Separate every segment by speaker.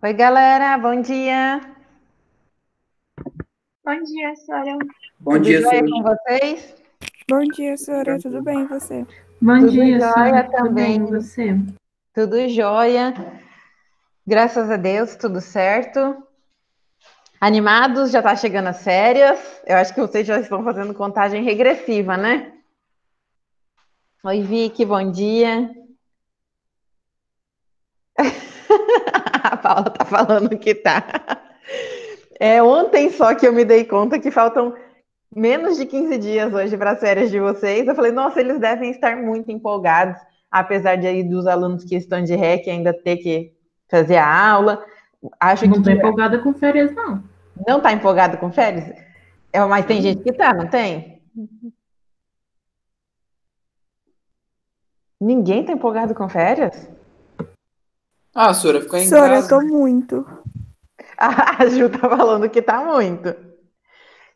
Speaker 1: Oi, galera, bom dia.
Speaker 2: Bom dia, senhora.
Speaker 3: Bom
Speaker 1: Tudo
Speaker 3: dia,
Speaker 1: jóia
Speaker 3: senhor.
Speaker 1: com vocês?
Speaker 4: Bom dia, senhora. Tudo bem, e você?
Speaker 2: Bom
Speaker 1: Tudo
Speaker 2: dia,
Speaker 1: jóia
Speaker 2: senhora. Tudo bem, e
Speaker 1: também.
Speaker 2: você?
Speaker 1: Tudo jóia. Graças a Deus, tudo certo. Animados, já tá chegando as férias. Eu acho que vocês já estão fazendo contagem regressiva, né? Oi, Vicky, bom dia. A Paula tá falando que tá. É ontem só que eu me dei conta que faltam menos de 15 dias hoje para as férias de vocês. Eu falei, nossa, eles devem estar muito empolgados, apesar de aí dos alunos que estão de REC ainda ter que fazer a aula. Acho
Speaker 2: Não
Speaker 1: que
Speaker 2: estou empolgada com férias, não.
Speaker 1: não está empolgado com férias, mas tem gente que tá, não tem? Ninguém está empolgado com férias?
Speaker 3: Ah, senhora, ficar em
Speaker 4: Senhora, eu
Speaker 3: casa.
Speaker 4: tô muito.
Speaker 1: A Ju tá falando que tá muito.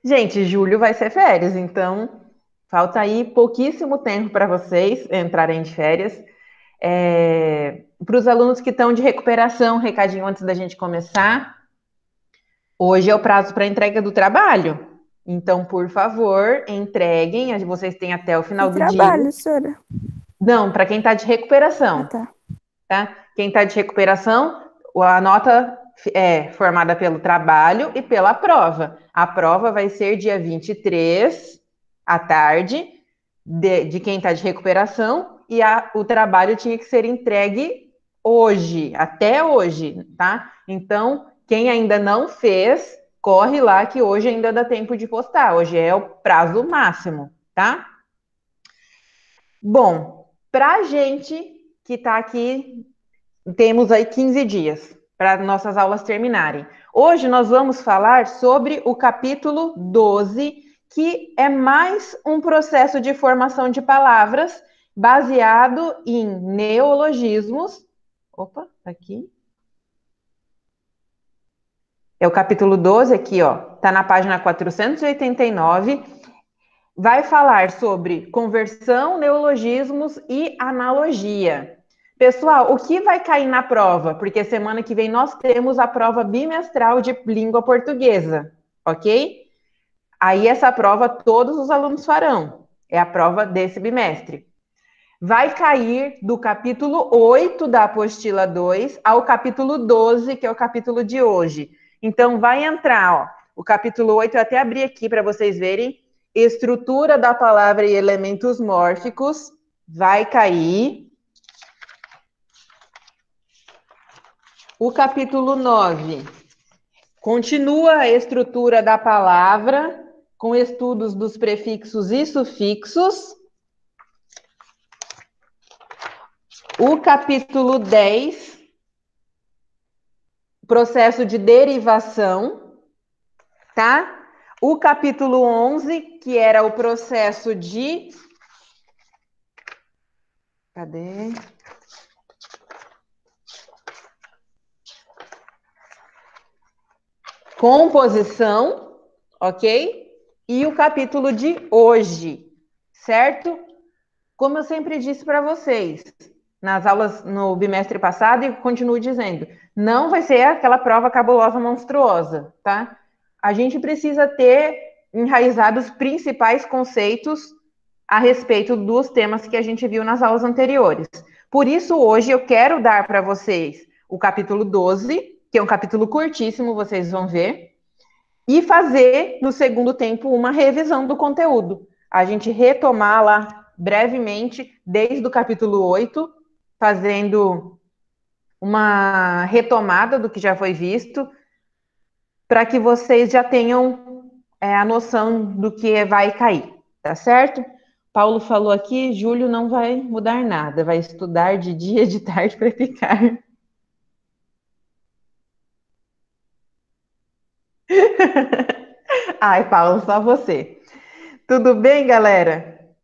Speaker 1: Gente, julho vai ser férias, então falta aí pouquíssimo tempo para vocês entrarem de férias. Para os alunos que estão de recuperação, recadinho antes da gente começar. Hoje é o prazo para entrega do trabalho. Então, por favor, entreguem. Vocês têm até o
Speaker 4: Que
Speaker 1: final do dia.
Speaker 4: trabalho, senhora?
Speaker 1: Não, para quem está de
Speaker 4: Ah,
Speaker 1: recuperação,
Speaker 4: tá.
Speaker 1: tá? Quem está de recuperação, a nota é formada pelo trabalho e pela prova. A prova vai ser dia 23 à tarde, de quem está de recuperação, e o trabalho tinha que ser entregue hoje, até hoje, tá? Então, quem ainda não fez, corre lá que hoje ainda dá tempo de postar. Hoje é o prazo máximo, tá? Bom, para a gente que está aqui, temos aí 15 dias para nossas aulas terminarem. Hoje nós vamos falar sobre o capítulo 12, que é mais um processo de formação de palavras baseado em neologismos. Opa, tá aqui. É o capítulo 12 aqui, ó. Tá na página 489. Vai falar sobre conversão, neologismos e analogia. Pessoal, o que vai cair na prova? Porque semana que vem nós temos a prova bimestral de língua portuguesa, ok? Aí essa prova todos os alunos farão. É a prova desse bimestre. Vai cair do capítulo 8 da apostila 2 ao capítulo 12, que é o capítulo de hoje. Então vai entrar, ó, o capítulo 8, eu até abri aqui para vocês verem, estrutura da palavra e elementos mórficos, vai cair. O capítulo 9 continua a estrutura da palavra, com estudos dos prefixos e sufixos. O capítulo 10, processo de derivação, tá? O capítulo 11, que era o processo de... Cadê? Composição, ok? E o capítulo de hoje, certo? Como eu sempre disse para vocês, nas aulas no bimestre passado, e continuo dizendo, não vai ser aquela prova cabulosa, monstruosa, tá? A gente precisa ter enraizado os principais conceitos a respeito dos temas que a gente viu nas aulas anteriores. Por isso, hoje eu quero dar para vocês o capítulo 12, que é um capítulo curtíssimo, vocês vão ver, e fazer no segundo tempo uma revisão do conteúdo. A gente retomar lá brevemente, desde o capítulo 8, fazendo uma retomada do que já foi visto, para que vocês já tenham a noção do que vai cair, tá certo? Paulo falou aqui, Júlio não vai mudar nada, vai estudar de dia, de tarde para ficar. Ai, Paulo, só você. Tudo bem, galera?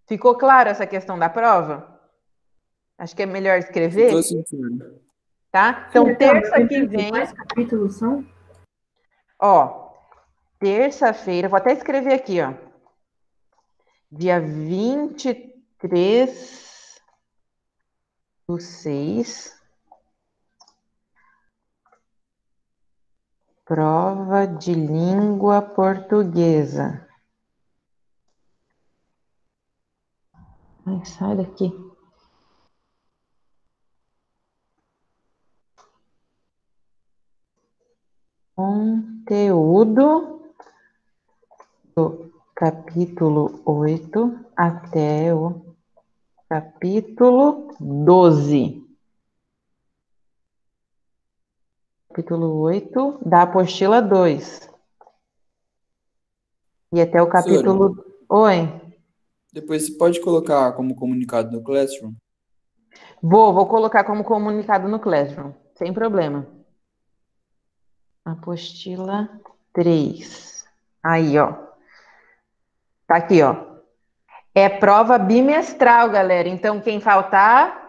Speaker 1: Ficou claro essa questão da prova? Acho que é melhor
Speaker 3: Ficou
Speaker 1: escrever,
Speaker 3: assim, senhora.
Speaker 1: tá? Então,
Speaker 2: Senhora, calma, eu
Speaker 1: terça
Speaker 2: não
Speaker 1: que
Speaker 2: entendi.
Speaker 1: vem,
Speaker 2: Quais capítulos são?
Speaker 1: ó, terça-feira, vou até escrever aqui, ó, dia 23 do 6, Prova de língua portuguesa. Ai, sai daqui. Conteúdo do capítulo 8 até o capítulo 12. Capítulo 8 da apostila 2. E até o capítulo... Oi.
Speaker 3: Depois você pode colocar como comunicado no Classroom?
Speaker 1: Vou colocar como comunicado no Classroom, sem problema. Apostila 3. Aí, ó. Tá aqui, ó. É prova bimestral, galera. Então, quem faltar,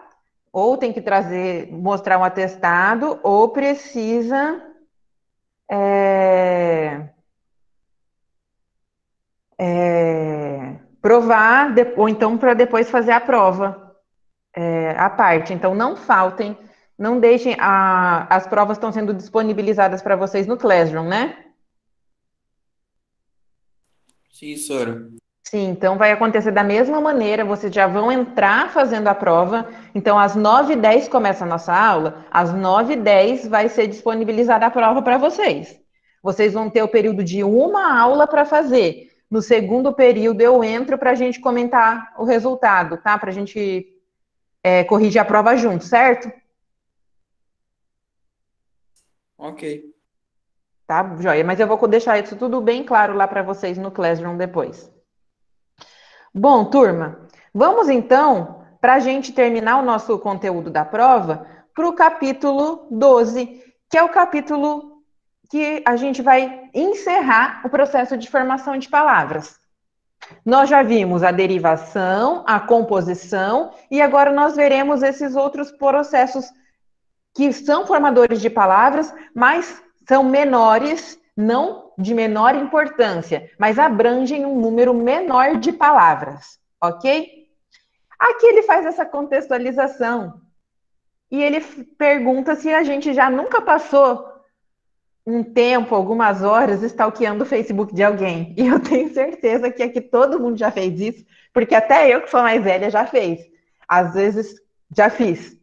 Speaker 1: ou tem que trazer, mostrar um atestado, ou precisa provar, ou então para depois fazer a prova à parte. Então, não faltem, não deixem. As provas estão sendo disponibilizadas para vocês no Classroom, né?
Speaker 3: Sim, Sora.
Speaker 1: Sim, então vai acontecer da mesma maneira, vocês já vão entrar fazendo a prova. Então, às 9h10 começa a nossa aula, às 9h10 vai ser disponibilizada a prova para vocês. Vocês vão ter o período de uma aula para fazer. No segundo período, eu entro para a gente comentar o resultado, tá? Para a gente corrigir a prova junto, certo?
Speaker 3: Ok.
Speaker 1: Tá, joia? Mas eu vou deixar isso tudo bem claro lá para vocês no Classroom depois. Bom, turma, vamos então, para a gente terminar o nosso conteúdo da prova, para o capítulo 12, que é o capítulo que a gente vai encerrar o processo de formação de palavras. Nós já vimos a derivação, a composição, e agora nós veremos esses outros processos que são formadores de palavras, mas são menores, não de menor importância, mas abrangem um número menor de palavras, ok? Aqui ele faz essa contextualização e ele pergunta se a gente já nunca passou um tempo, algumas horas, stalkeando o Facebook de alguém. E eu tenho certeza que aqui todo mundo já fez isso, porque até eu, que sou mais velha, já fez. Às vezes, já fiz.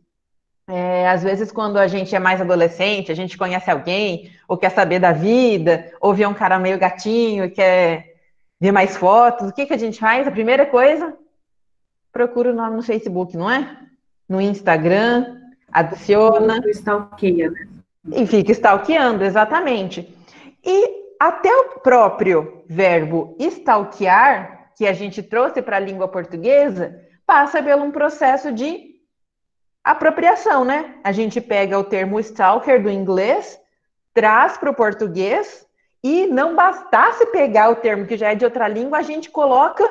Speaker 1: Às vezes, quando a gente é mais adolescente, a gente conhece alguém, ou quer saber da vida, ou vê um cara meio gatinho e quer ver mais fotos, o que a gente faz? A primeira coisa, procura o nome no Facebook, não é? No Instagram, adiciona
Speaker 2: Stalkeia, né?
Speaker 1: e fica stalkeando, exatamente. E até o próprio verbo stalkear, que a gente trouxe para a língua portuguesa, passa por um processo de apropriação, né? A gente pega o termo stalker do inglês, traz para o português, e não bastasse pegar o termo que já é de outra língua, a gente coloca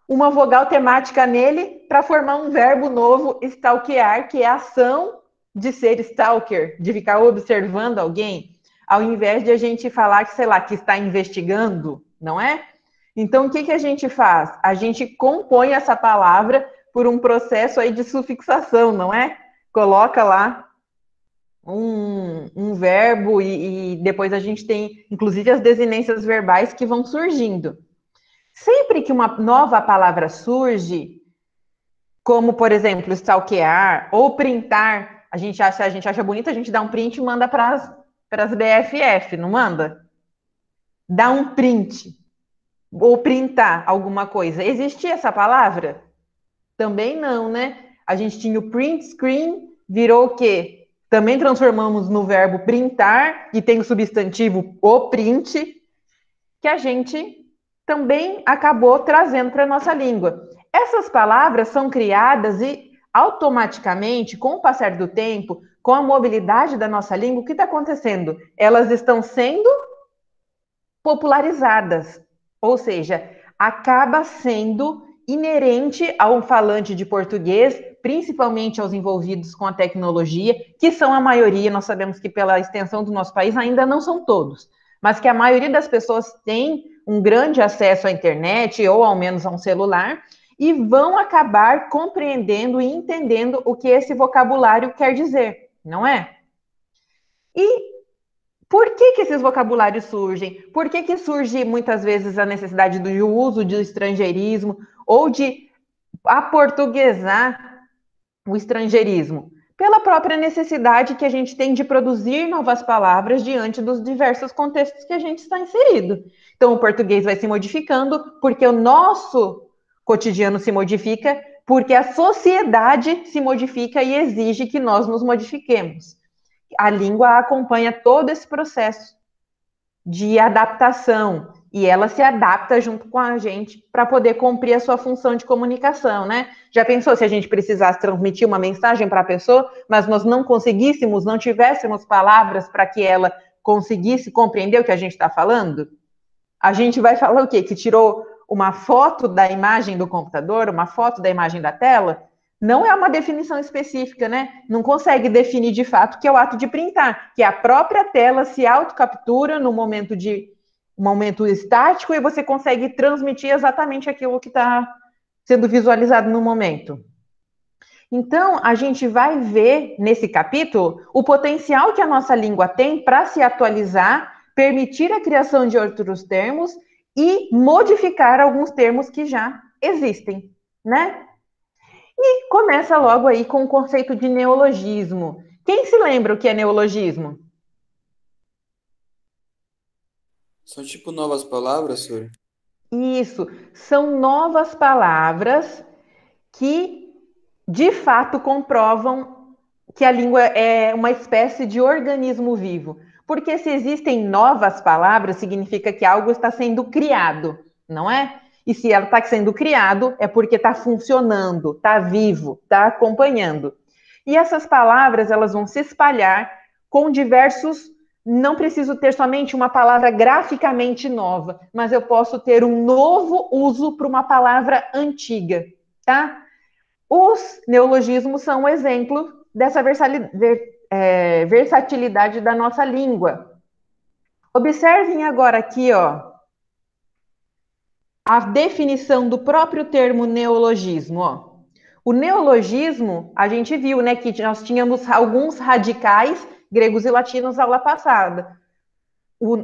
Speaker 1: uma vogal temática nele para formar um verbo novo, stalkear, que é a ação de ser stalker, de ficar observando alguém, ao invés de a gente falar que, sei lá, que está investigando, não é? Então, o que a gente faz? A gente compõe essa palavra por um processo aí de sufixação, não é? Coloca lá um verbo e depois a gente tem, inclusive, as desinências verbais que vão surgindo. Sempre que uma nova palavra surge, como, por exemplo, stalkear ou printar, a gente acha bonito, a gente dá um print e manda para as BFF, não manda? Dá um print ou printar alguma coisa. Existia essa palavra? Também não, né? A gente tinha o print screen, virou o quê? Também transformamos no verbo printar, e tem o substantivo o print, que a gente também acabou trazendo para a nossa língua. Essas palavras são criadas e automaticamente, com o passar do tempo, com a mobilidade da nossa língua, o que está acontecendo? Elas estão sendo popularizadas, ou seja, acaba sendo inerente ao falante de português, principalmente aos envolvidos com a tecnologia, que são a maioria, nós sabemos que pela extensão do nosso país ainda não são todos, mas que a maioria das pessoas tem um grande acesso à internet ou ao menos a um celular e vão acabar compreendendo e entendendo o que esse vocabulário quer dizer, não é? E Por que esses vocabulários surgem? Por que surge muitas vezes a necessidade do uso de estrangeirismo ou de aportuguesar o estrangeirismo? Pela própria necessidade que a gente tem de produzir novas palavras diante dos diversos contextos que a gente está inserido. Então, o português vai se modificando porque o nosso cotidiano se modifica, porque a sociedade se modifica e exige que nós nos modifiquemos. A língua acompanha todo esse processo de adaptação e ela se adapta junto com a gente para poder cumprir a sua função de comunicação, né? Já pensou se a gente precisasse transmitir uma mensagem para a pessoa, mas nós não conseguíssemos, não tivéssemos palavras para que ela conseguisse compreender o que a gente está falando? A gente vai falar o quê? Que tirou uma foto da imagem do computador, uma foto da imagem da tela? Não é uma definição específica, né? Não consegue definir de fato o que é o ato de printar, que a própria tela se autocaptura no momento estático e você consegue transmitir exatamente aquilo que está sendo visualizado no momento. Então, a gente vai ver nesse capítulo o potencial que a nossa língua tem para se atualizar, permitir a criação de outros termos e modificar alguns termos que já existem, né? E começa logo aí com o conceito de neologismo. Quem se lembra o que é neologismo?
Speaker 3: São tipo novas palavras, senhor?
Speaker 1: Isso, são novas palavras que, de fato, comprovam que a língua é uma espécie de organismo vivo. Porque se existem novas palavras, significa que algo está sendo criado, não é? E se ela está sendo criado, é porque está funcionando, está vivo, está acompanhando. E essas palavras, elas vão se espalhar com diversos... Não preciso ter somente uma palavra graficamente nova, mas eu posso ter um novo uso para uma palavra antiga, tá? Os neologismos são um exemplo dessa versatilidade da nossa língua. Observem agora aqui, ó, a definição do próprio termo neologismo, ó. O neologismo, a gente viu, né, que nós tínhamos alguns radicais gregos e latinos na aula passada.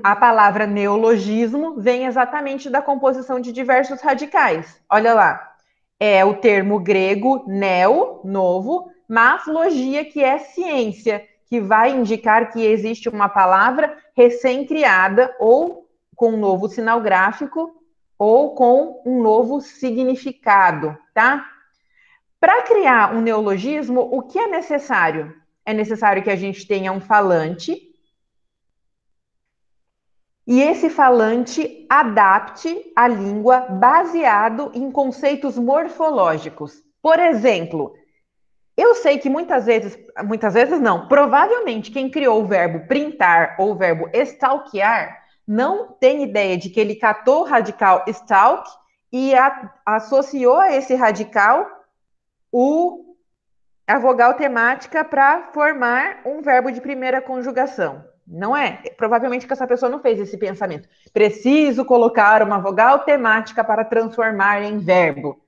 Speaker 1: A palavra neologismo vem exatamente da composição de diversos radicais. Olha lá, é o termo grego neo, novo, mas logia, que é ciência, que vai indicar que existe uma palavra recém-criada ou com um novo sinal gráfico ou com um novo significado, tá? Para criar um neologismo, o que é necessário? É necessário que a gente tenha um falante e esse falante adapte a língua baseado em conceitos morfológicos. Por exemplo, eu sei que muitas vezes não, provavelmente quem criou o verbo printar ou o verbo stalkear não tem ideia de que ele catou o radical stalk e associou a esse radical a vogal temática para formar um verbo de primeira conjugação. Não é? Provavelmente que essa pessoa não fez esse pensamento. Preciso colocar uma vogal temática para transformar em verbo.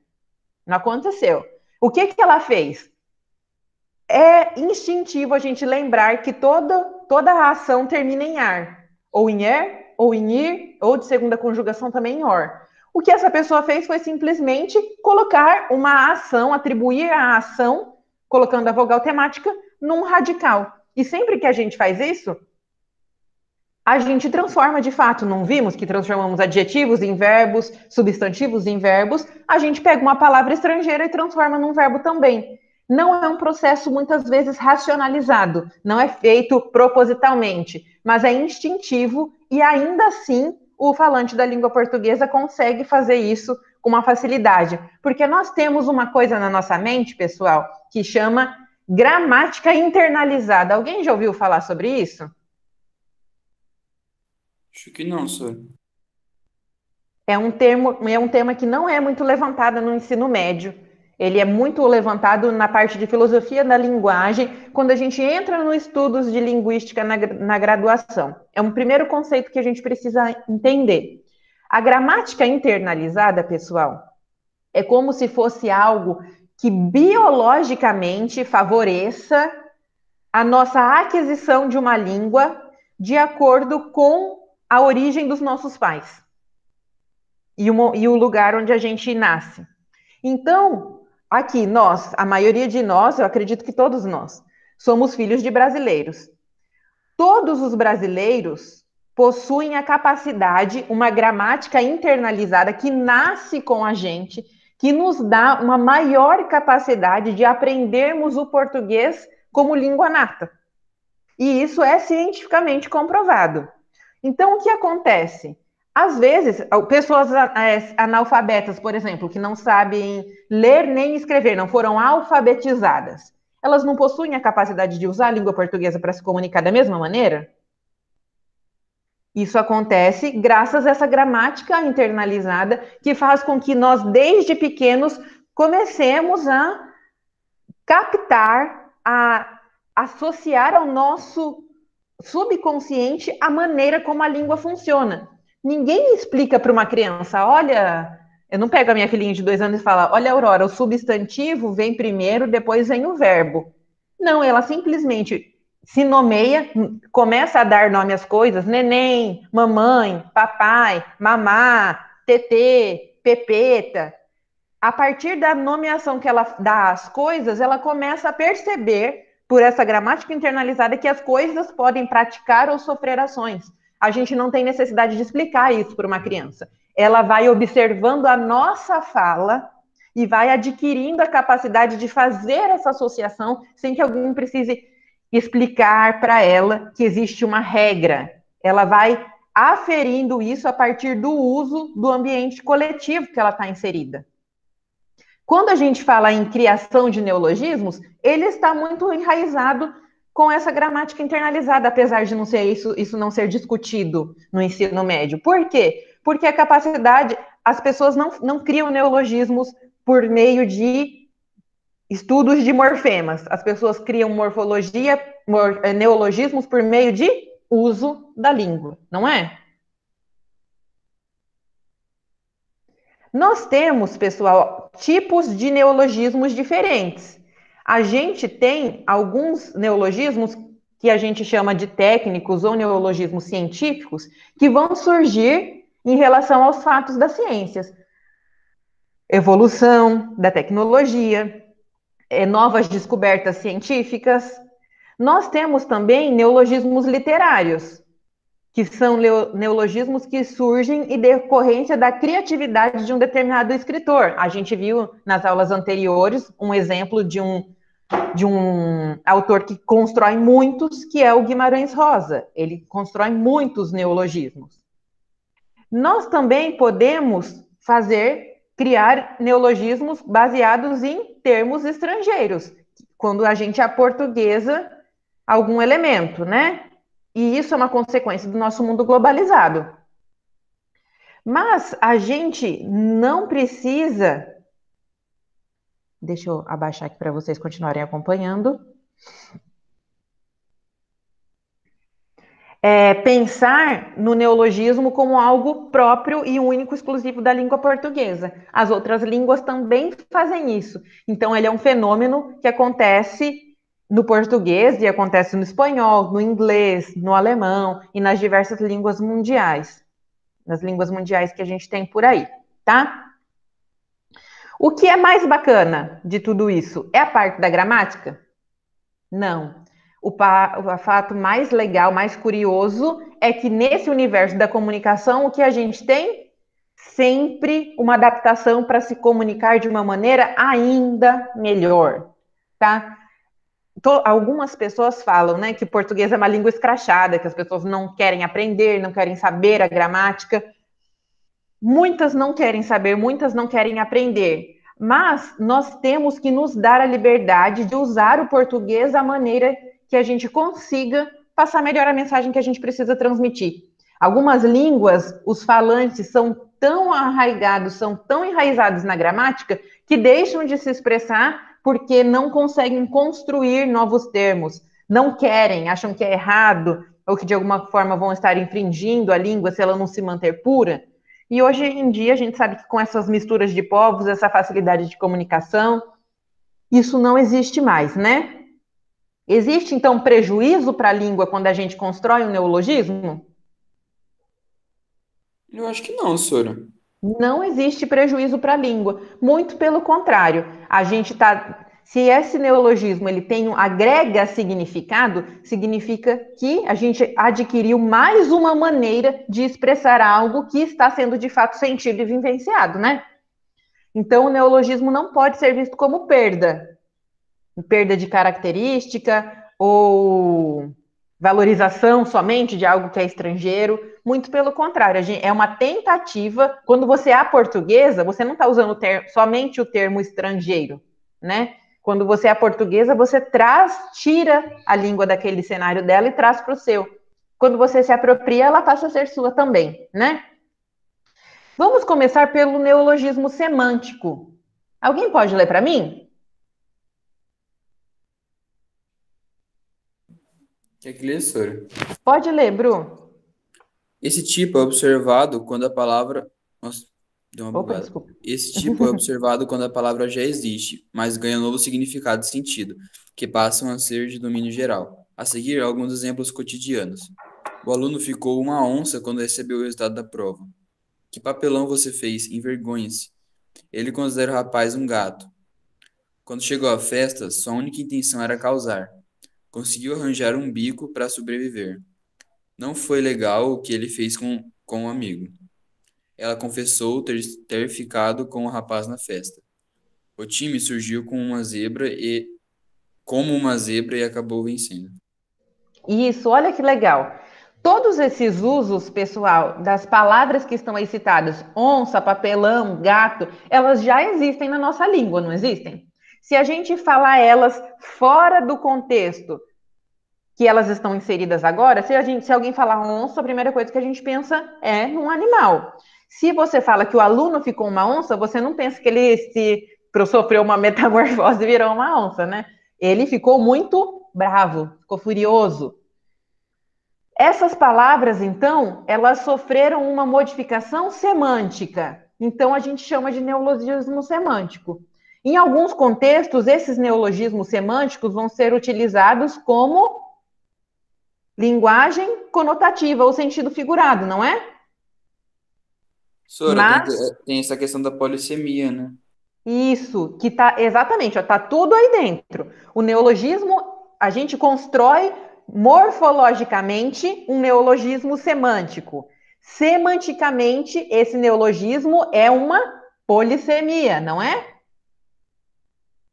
Speaker 1: Não aconteceu. O que ela fez? É instintivo a gente lembrar que toda a ação termina em ar. Ou em er, ou em ir, ou de segunda conjugação também em or. O que essa pessoa fez foi simplesmente colocar uma ação, atribuir a ação, colocando a vogal temática, num radical. E sempre que a gente faz isso, a gente transforma de fato. Não vimos que transformamos adjetivos em verbos, substantivos em verbos? A gente pega uma palavra estrangeira e transforma num verbo também. Não é um processo muitas vezes racionalizado, não é feito propositalmente, mas é instintivo e ainda assim o falante da língua portuguesa consegue fazer isso com uma facilidade. Porque nós temos uma coisa na nossa mente, pessoal, que chama gramática internalizada. Alguém já ouviu falar sobre isso?
Speaker 3: Acho que não, senhor.
Speaker 1: É um tema que não é muito levantado no ensino médio. Ele é muito levantado na parte de filosofia da linguagem, quando a gente entra nos estudos de linguística na graduação. É um primeiro conceito que a gente precisa entender. A gramática internalizada, pessoal, é como se fosse algo que biologicamente favoreça a nossa aquisição de uma língua de acordo com a origem dos nossos pais e o lugar onde a gente nasce. Então, aqui, nós, a maioria de nós, eu acredito que todos nós, somos filhos de brasileiros. Todos os brasileiros possuem a capacidade, uma gramática internalizada que nasce com a gente, que nos dá uma maior capacidade de aprendermos o português como língua nata. E isso é cientificamente comprovado. Então, o que acontece? Às vezes, pessoas analfabetas, por exemplo, que não sabem ler nem escrever, não foram alfabetizadas, elas não possuem a capacidade de usar a língua portuguesa para se comunicar da mesma maneira? Isso acontece graças a essa gramática internalizada que faz com que nós, desde pequenos, comecemos a captar, a associar ao nosso subconsciente a maneira como a língua funciona. Ninguém explica para uma criança, olha, eu não pego a minha filhinha de 2 anos e falo, olha, Aurora, o substantivo vem primeiro, depois vem o verbo. Não, ela simplesmente se nomeia, começa a dar nome às coisas, neném, mamãe, papai, mamá, tetê, pepeta. A partir da nomeação que ela dá às coisas, ela começa a perceber, por essa gramática internalizada, que as coisas podem praticar ou sofrer ações. A gente não tem necessidade de explicar isso para uma criança. Ela vai observando a nossa fala e vai adquirindo a capacidade de fazer essa associação sem que alguém precise explicar para ela que existe uma regra. Ela vai aferindo isso a partir do uso do ambiente coletivo que ela está inserida. Quando a gente fala em criação de neologismos, ele está muito enraizado com essa gramática internalizada, apesar de não ser isso não ser discutido no ensino médio. Por quê? Porque a capacidade, as pessoas não criam neologismos por meio de estudos de morfemas. As pessoas criam neologismos por meio de uso da língua, não é? Nós temos, pessoal, tipos de neologismos diferentes. A gente tem alguns neologismos que a gente chama de técnicos ou neologismos científicos que vão surgir em relação aos fatos das ciências. Evolução da tecnologia, novas descobertas científicas. Nós temos também neologismos literários, que são neologismos que surgem em decorrência da criatividade de um determinado escritor. A gente viu nas aulas anteriores um exemplo de um autor que constrói muitos, que é o Guimarães Rosa. Ele constrói muitos neologismos. Nós também podemos criar neologismos baseados em termos estrangeiros, quando a gente aportuguesa algum elemento, né? E isso é uma consequência do nosso mundo globalizado. Mas a gente não precisa... Deixa eu abaixar aqui para vocês continuarem acompanhando. Pensar no neologismo como algo próprio e único, exclusivo da língua portuguesa. As outras línguas também fazem isso. Então, ele é um fenômeno que acontece no português e acontece no espanhol, no inglês, no alemão e nas diversas línguas mundiais. Nas línguas mundiais que a gente tem por aí, tá? O que é mais bacana de tudo isso? É a parte da gramática? Não. O fato mais legal, mais curioso, é que nesse universo da comunicação, o que a gente tem? Sempre uma adaptação para se comunicar de uma maneira ainda melhor, tá? Algumas pessoas falam, né, que o português é uma língua escrachada, que as pessoas não querem aprender, não querem saber a gramática. Muitas não querem saber, muitas não querem aprender. Mas nós temos que nos dar a liberdade de usar o português da maneira que a gente consiga passar melhor a mensagem que a gente precisa transmitir. Algumas línguas, os falantes são tão arraigados, são tão enraizados na gramática, que deixam de se expressar porque não conseguem construir novos termos. Não querem, acham que é errado, ou que de alguma forma vão estar infringindo a língua se ela não se manter pura. E hoje em dia a gente sabe que com essas misturas de povos, essa facilidade de comunicação, isso não existe mais, né? Existe, então, prejuízo para a língua quando a gente constrói um neologismo?
Speaker 3: Eu acho que não, Sora.
Speaker 1: Não existe prejuízo para a língua, muito pelo contrário. A gente está, se esse neologismo ele agrega significado, significa que a gente adquiriu mais uma maneira de expressar algo que está sendo de fato sentido e vivenciado, né? Então, o neologismo não pode ser visto como perda de característica ou valorização somente de algo que é estrangeiro. Muito pelo contrário, é uma tentativa. Quando você é portuguesa, você não está usando somente o termo estrangeiro, né? Quando você é portuguesa, você tira a língua daquele cenário dela e traz para o seu. Quando você se apropria, ela passa a ser sua também, né? Vamos começar pelo neologismo semântico. Alguém pode ler para mim?
Speaker 3: Quer que lê, Sora?
Speaker 1: Pode ler, Bru.
Speaker 3: Esse tipo é observado quando a palavra. Nossa, deu uma
Speaker 1: Opa,
Speaker 3: bugada.
Speaker 1: desculpa.
Speaker 3: Esse tipo é observado quando a palavra já existe, mas ganha novo significado e sentido, que passam a ser de domínio geral. A seguir, alguns exemplos cotidianos. O aluno ficou uma onça quando recebeu o resultado da prova. Que papelão você fez? Envergonhe-se. Ele considera o rapaz um gato. Quando chegou à festa, sua única intenção era causar. Conseguiu arranjar um bico para sobreviver. Não foi legal o que ele fez com o amigo. Ela confessou ter ficado com o rapaz na festa. O time surgiu como uma zebra e acabou vencendo.
Speaker 1: Isso, olha que legal. Todos esses usos, pessoal, das palavras que estão aí citadas, onça, papelão, gato, elas já existem na nossa língua, não existem? Se a gente falar elas fora do contexto que elas estão inseridas agora, se alguém falar onça, a primeira coisa que a gente pensa é num animal. Se você fala que o aluno ficou uma onça, você não pensa que ele sofreu uma metamorfose e virou uma onça, né? Ele ficou muito bravo, ficou furioso. Essas palavras, então, elas sofreram uma modificação semântica. Então, a gente chama de neologismo semântico. Em alguns contextos, esses neologismos semânticos vão ser utilizados como linguagem conotativa ou sentido figurado, não é?
Speaker 3: Sora,
Speaker 1: Mas
Speaker 3: tem essa questão da polissemia, né?
Speaker 1: isso, que tá exatamente, está tudo aí dentro. O neologismo, a gente constrói morfologicamente um neologismo semântico. Semanticamente, esse neologismo é uma polissemia, não é?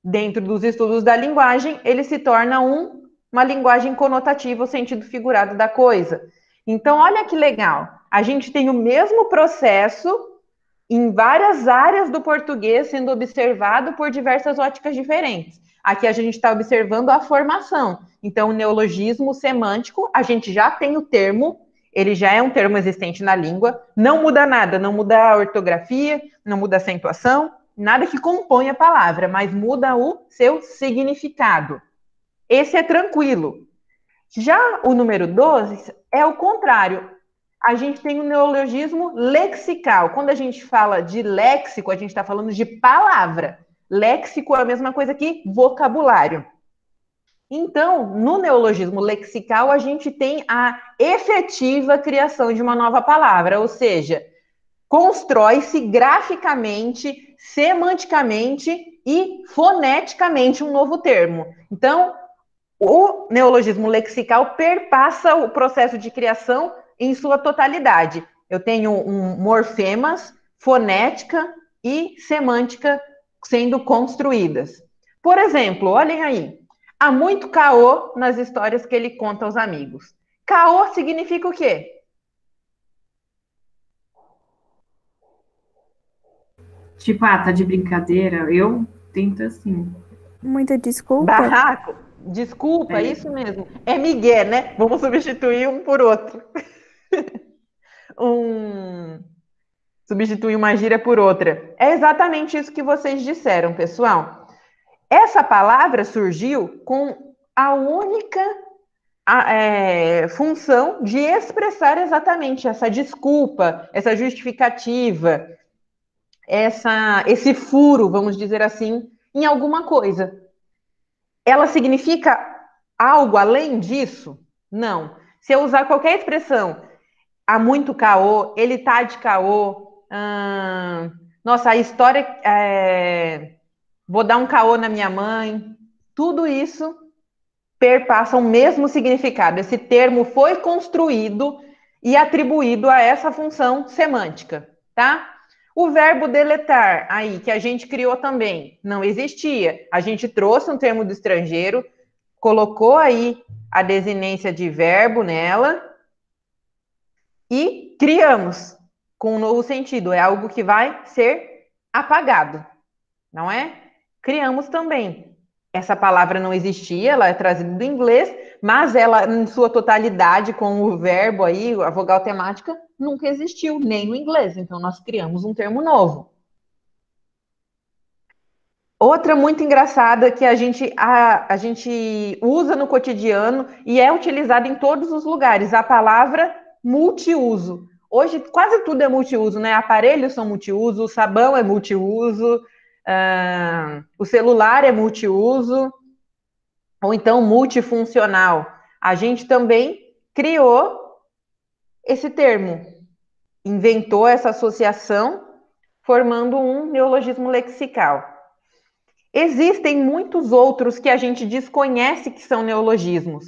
Speaker 1: Dentro dos estudos da linguagem, ele se torna uma linguagem conotativa, o sentido figurado da coisa. Então, olha que legal. A gente tem o mesmo processo em várias áreas do português sendo observado por diversas óticas diferentes. Aqui a gente está observando a formação. Então, o neologismo semântico, a gente já tem o termo, ele já é um termo existente na língua, não muda nada, não muda a ortografia, não muda a acentuação, nada que compõe a palavra, mas muda o seu significado. Esse é tranquilo. Já o número 12 é o contrário. A gente tem o neologismo lexical. Quando a gente fala de léxico, a gente está falando de palavra. Léxico é a mesma coisa que vocabulário. Então, no neologismo lexical, a gente tem a efetiva criação de uma nova palavra, ou seja, constrói-se graficamente, semanticamente e foneticamente um novo termo. Então, o neologismo lexical perpassa o processo de criação em sua totalidade. Eu tenho morfemas, fonética e semântica sendo construídas. Por exemplo, olhem aí. Há muito caô nas histórias que ele conta aos amigos. Caô significa o quê?
Speaker 2: Tipo, tá de brincadeira? Eu tento assim.
Speaker 4: Muita desculpa.
Speaker 1: Barraco? Desculpa,
Speaker 2: É.
Speaker 1: isso mesmo. É migué, né? Vamos substituir um por outro. Substituir uma gíria por outra. É exatamente isso que vocês disseram, pessoal. Essa palavra surgiu com a única função de expressar exatamente essa desculpa, essa justificativa, esse furo, vamos dizer assim, em alguma coisa. Ela significa algo além disso? Não. Se eu usar qualquer expressão, há muito caô, ele tá de caô, nossa, a história vou dar um caô na minha mãe, tudo isso perpassa o mesmo significado. Esse termo foi construído e atribuído a essa função semântica, tá? O verbo deletar, aí, que a gente criou também, não existia. A gente trouxe um termo do estrangeiro, colocou aí a desinência de verbo nela e criamos com um novo sentido. É algo que vai ser apagado, não é? Criamos também. Essa palavra não existia, ela é trazida do inglês, mas ela, em sua totalidade, com o verbo aí, a vogal temática, nunca existiu, nem no inglês. Então, nós criamos um termo novo. Outra muito engraçada que a gente usa no cotidiano e é utilizada em todos os lugares, a palavra multiuso. Hoje quase tudo é multiuso, né? Aparelhos são multiuso, o sabão é multiuso, o celular é multiuso, ou então multifuncional. A gente também criou esse termo, inventou essa associação, formando um neologismo lexical. Existem muitos outros que a gente desconhece que são neologismos.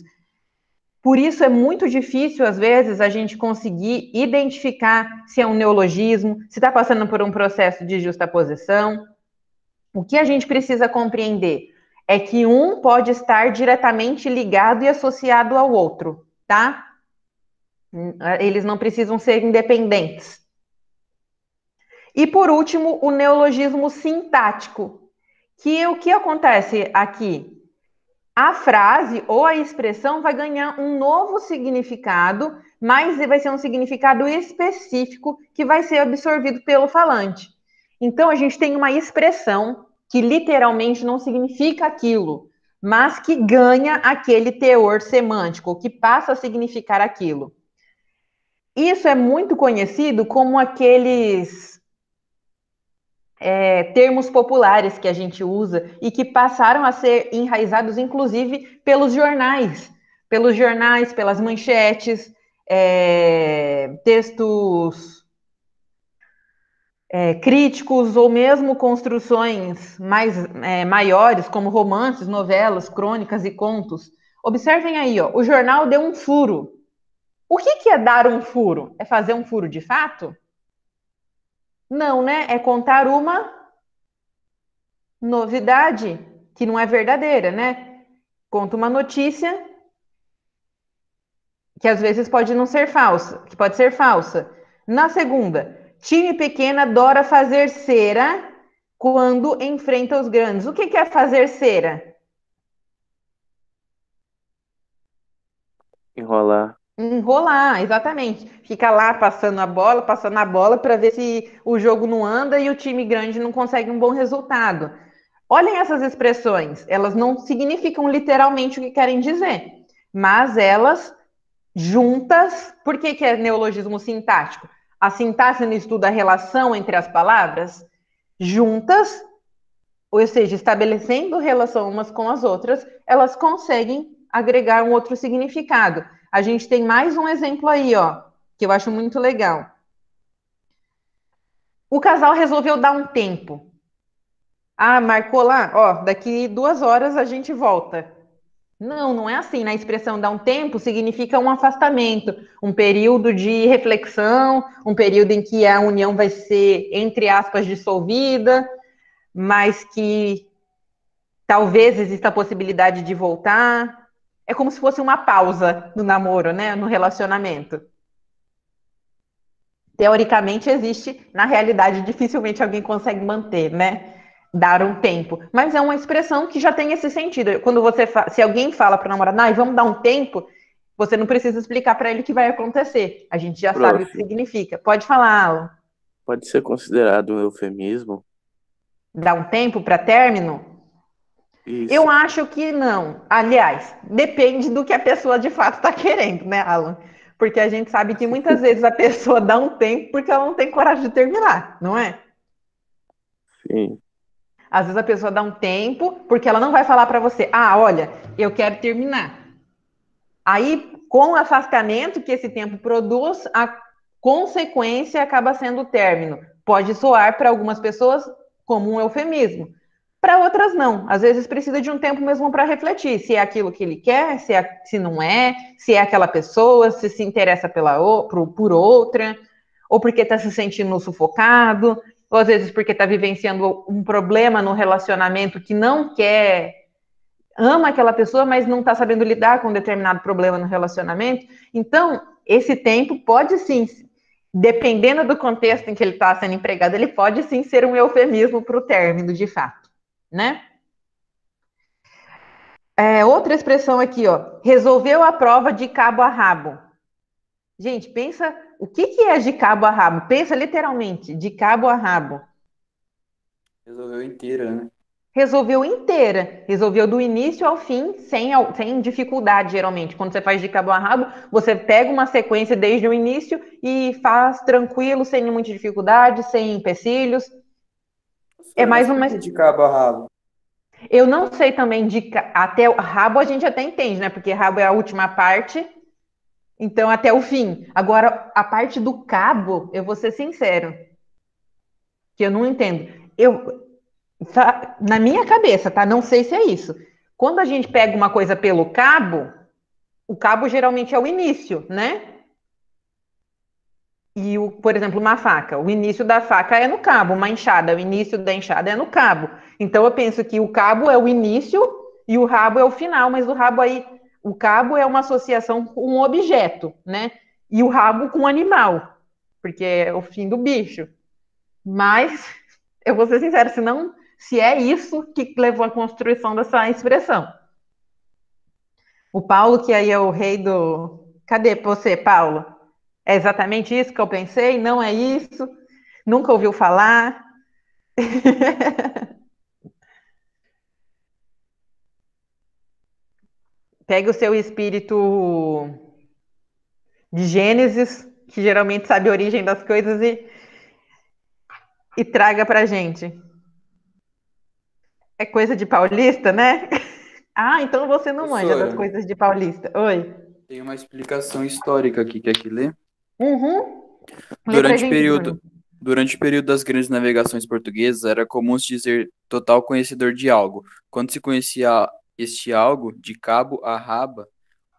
Speaker 1: Por isso é muito difícil, às vezes, a gente conseguir identificar se é um neologismo, se está passando por um processo de justaposição. O que a gente precisa compreender é que um pode estar diretamente ligado e associado ao outro, tá? Eles não precisam ser independentes. E, por último, o neologismo sintático, que o que acontece aqui? A frase ou a expressão vai ganhar um novo significado, mas vai ser um significado específico que vai ser absorvido pelo falante. Então, a gente tem uma expressão que literalmente não significa aquilo, mas que ganha aquele teor semântico, que passa a significar aquilo. Isso é muito conhecido como aqueles termos populares que a gente usa e que passaram a ser enraizados, inclusive, pelos jornais, pelas manchetes, textos críticos ou mesmo construções maiores, como romances, novelas, crônicas e contos. Observem aí, ó, o jornal deu um furo. O que é dar um furo? É fazer um furo de fato? Não, né? É contar uma novidade que não é verdadeira, né? Conta uma notícia que às vezes pode não ser falsa, que pode ser falsa. Na segunda, time pequeno adora fazer cera quando enfrenta os grandes. O que é fazer cera?
Speaker 5: Enrolar.
Speaker 1: Enrolar, exatamente. Fica lá passando a bola para ver se o jogo não anda e o time grande não consegue um bom resultado. Olhem essas expressões, elas não significam literalmente o que querem dizer, mas elas juntas, por que é neologismo sintático? A sintaxe não estuda a relação entre as palavras, juntas, ou seja, estabelecendo relação umas com as outras, elas conseguem agregar um outro significado. A gente tem mais um exemplo aí, ó, que eu acho muito legal. O casal resolveu dar um tempo. Ah, marcou lá, ó, daqui 2 horas a gente volta. Não, não é assim. Na expressão dar um tempo significa um afastamento, um período de reflexão, um período em que a união vai ser, entre aspas, dissolvida, mas que talvez exista a possibilidade de voltar. É como se fosse uma pausa no namoro, né? No relacionamento. Teoricamente existe, na realidade dificilmente alguém consegue manter, né? Dar um tempo. Mas é uma expressão que já tem esse sentido. Quando se alguém fala para o namorado, vamos dar um tempo, você não precisa explicar para ele o que vai acontecer. A gente já sabe o que significa. Pode falar, Alan.
Speaker 5: Pode ser considerado um eufemismo?
Speaker 1: Dar um tempo para término?
Speaker 5: Isso.
Speaker 1: Eu acho que não. Aliás, depende do que a pessoa de fato está querendo, né, Alan? Porque a gente sabe que muitas vezes a pessoa dá um tempo porque ela não tem coragem de terminar, não é?
Speaker 5: Sim.
Speaker 1: Às vezes a pessoa dá um tempo porque ela não vai falar para você, olha, eu quero terminar. Aí, com o afastamento que esse tempo produz, a consequência acaba sendo o término. Pode soar para algumas pessoas como um eufemismo. Para outras, não. Às vezes precisa de um tempo mesmo para refletir se é aquilo que ele quer, se não é, se é aquela pessoa, se interessa por outra, ou porque está se sentindo sufocado, ou às vezes porque está vivenciando um problema no relacionamento que não quer, ama aquela pessoa, mas não está sabendo lidar com um determinado problema no relacionamento. Então, esse tempo pode sim, dependendo do contexto em que ele está sendo empregado, ele pode sim ser um eufemismo para o término, de fato, né? Outra expressão aqui, ó, resolveu a prova de cabo a rabo. Gente, pensa, o que é de cabo a rabo? Pensa literalmente, de cabo a rabo.
Speaker 3: Resolveu inteira, né?
Speaker 1: Resolveu inteira, resolveu do início ao fim, sem dificuldade, geralmente. Quando você faz de cabo a rabo, você pega uma sequência desde o início e faz tranquilo, sem muita dificuldade, sem empecilhos. É mais
Speaker 3: Mas
Speaker 1: uma.
Speaker 3: por que de cabo a rabo?
Speaker 1: Eu não sei também, até o rabo a gente até entende, né? Porque rabo é a última parte, então até o fim. Agora, a parte do cabo, eu vou ser sincero, que eu não entendo. Na minha cabeça, tá? Não sei se é isso. Quando a gente pega uma coisa pelo cabo, o cabo geralmente é o início, né? E, por exemplo, uma faca. O início da faca é no cabo, uma enxada. O início da enxada é no cabo. Então, eu penso que o cabo é o início e o rabo é o final. Mas o cabo é uma associação com um objeto, né? E o rabo com um animal, porque é o fim do bicho. Mas, eu vou ser sincera, se é isso que levou à construção dessa expressão. O Paulo, que aí é o rei do... Cadê você, Paulo? É exatamente isso que eu pensei? Não é isso? Nunca ouviu falar? Pega o seu espírito de Gênesis, que geralmente sabe a origem das coisas, e traga pra gente. É coisa de paulista, né? Ah, então você não manja das
Speaker 3: Professora,
Speaker 1: coisas de paulista. Oi.
Speaker 3: tem uma explicação histórica aqui, quer que lê?
Speaker 1: Uhum. Lê pra
Speaker 3: Durante o
Speaker 1: gente,
Speaker 3: período,
Speaker 1: Bruno.
Speaker 3: durante o período das grandes navegações portuguesas, era comum se dizer total conhecedor de algo, quando se conhecia este algo de cabo a raba,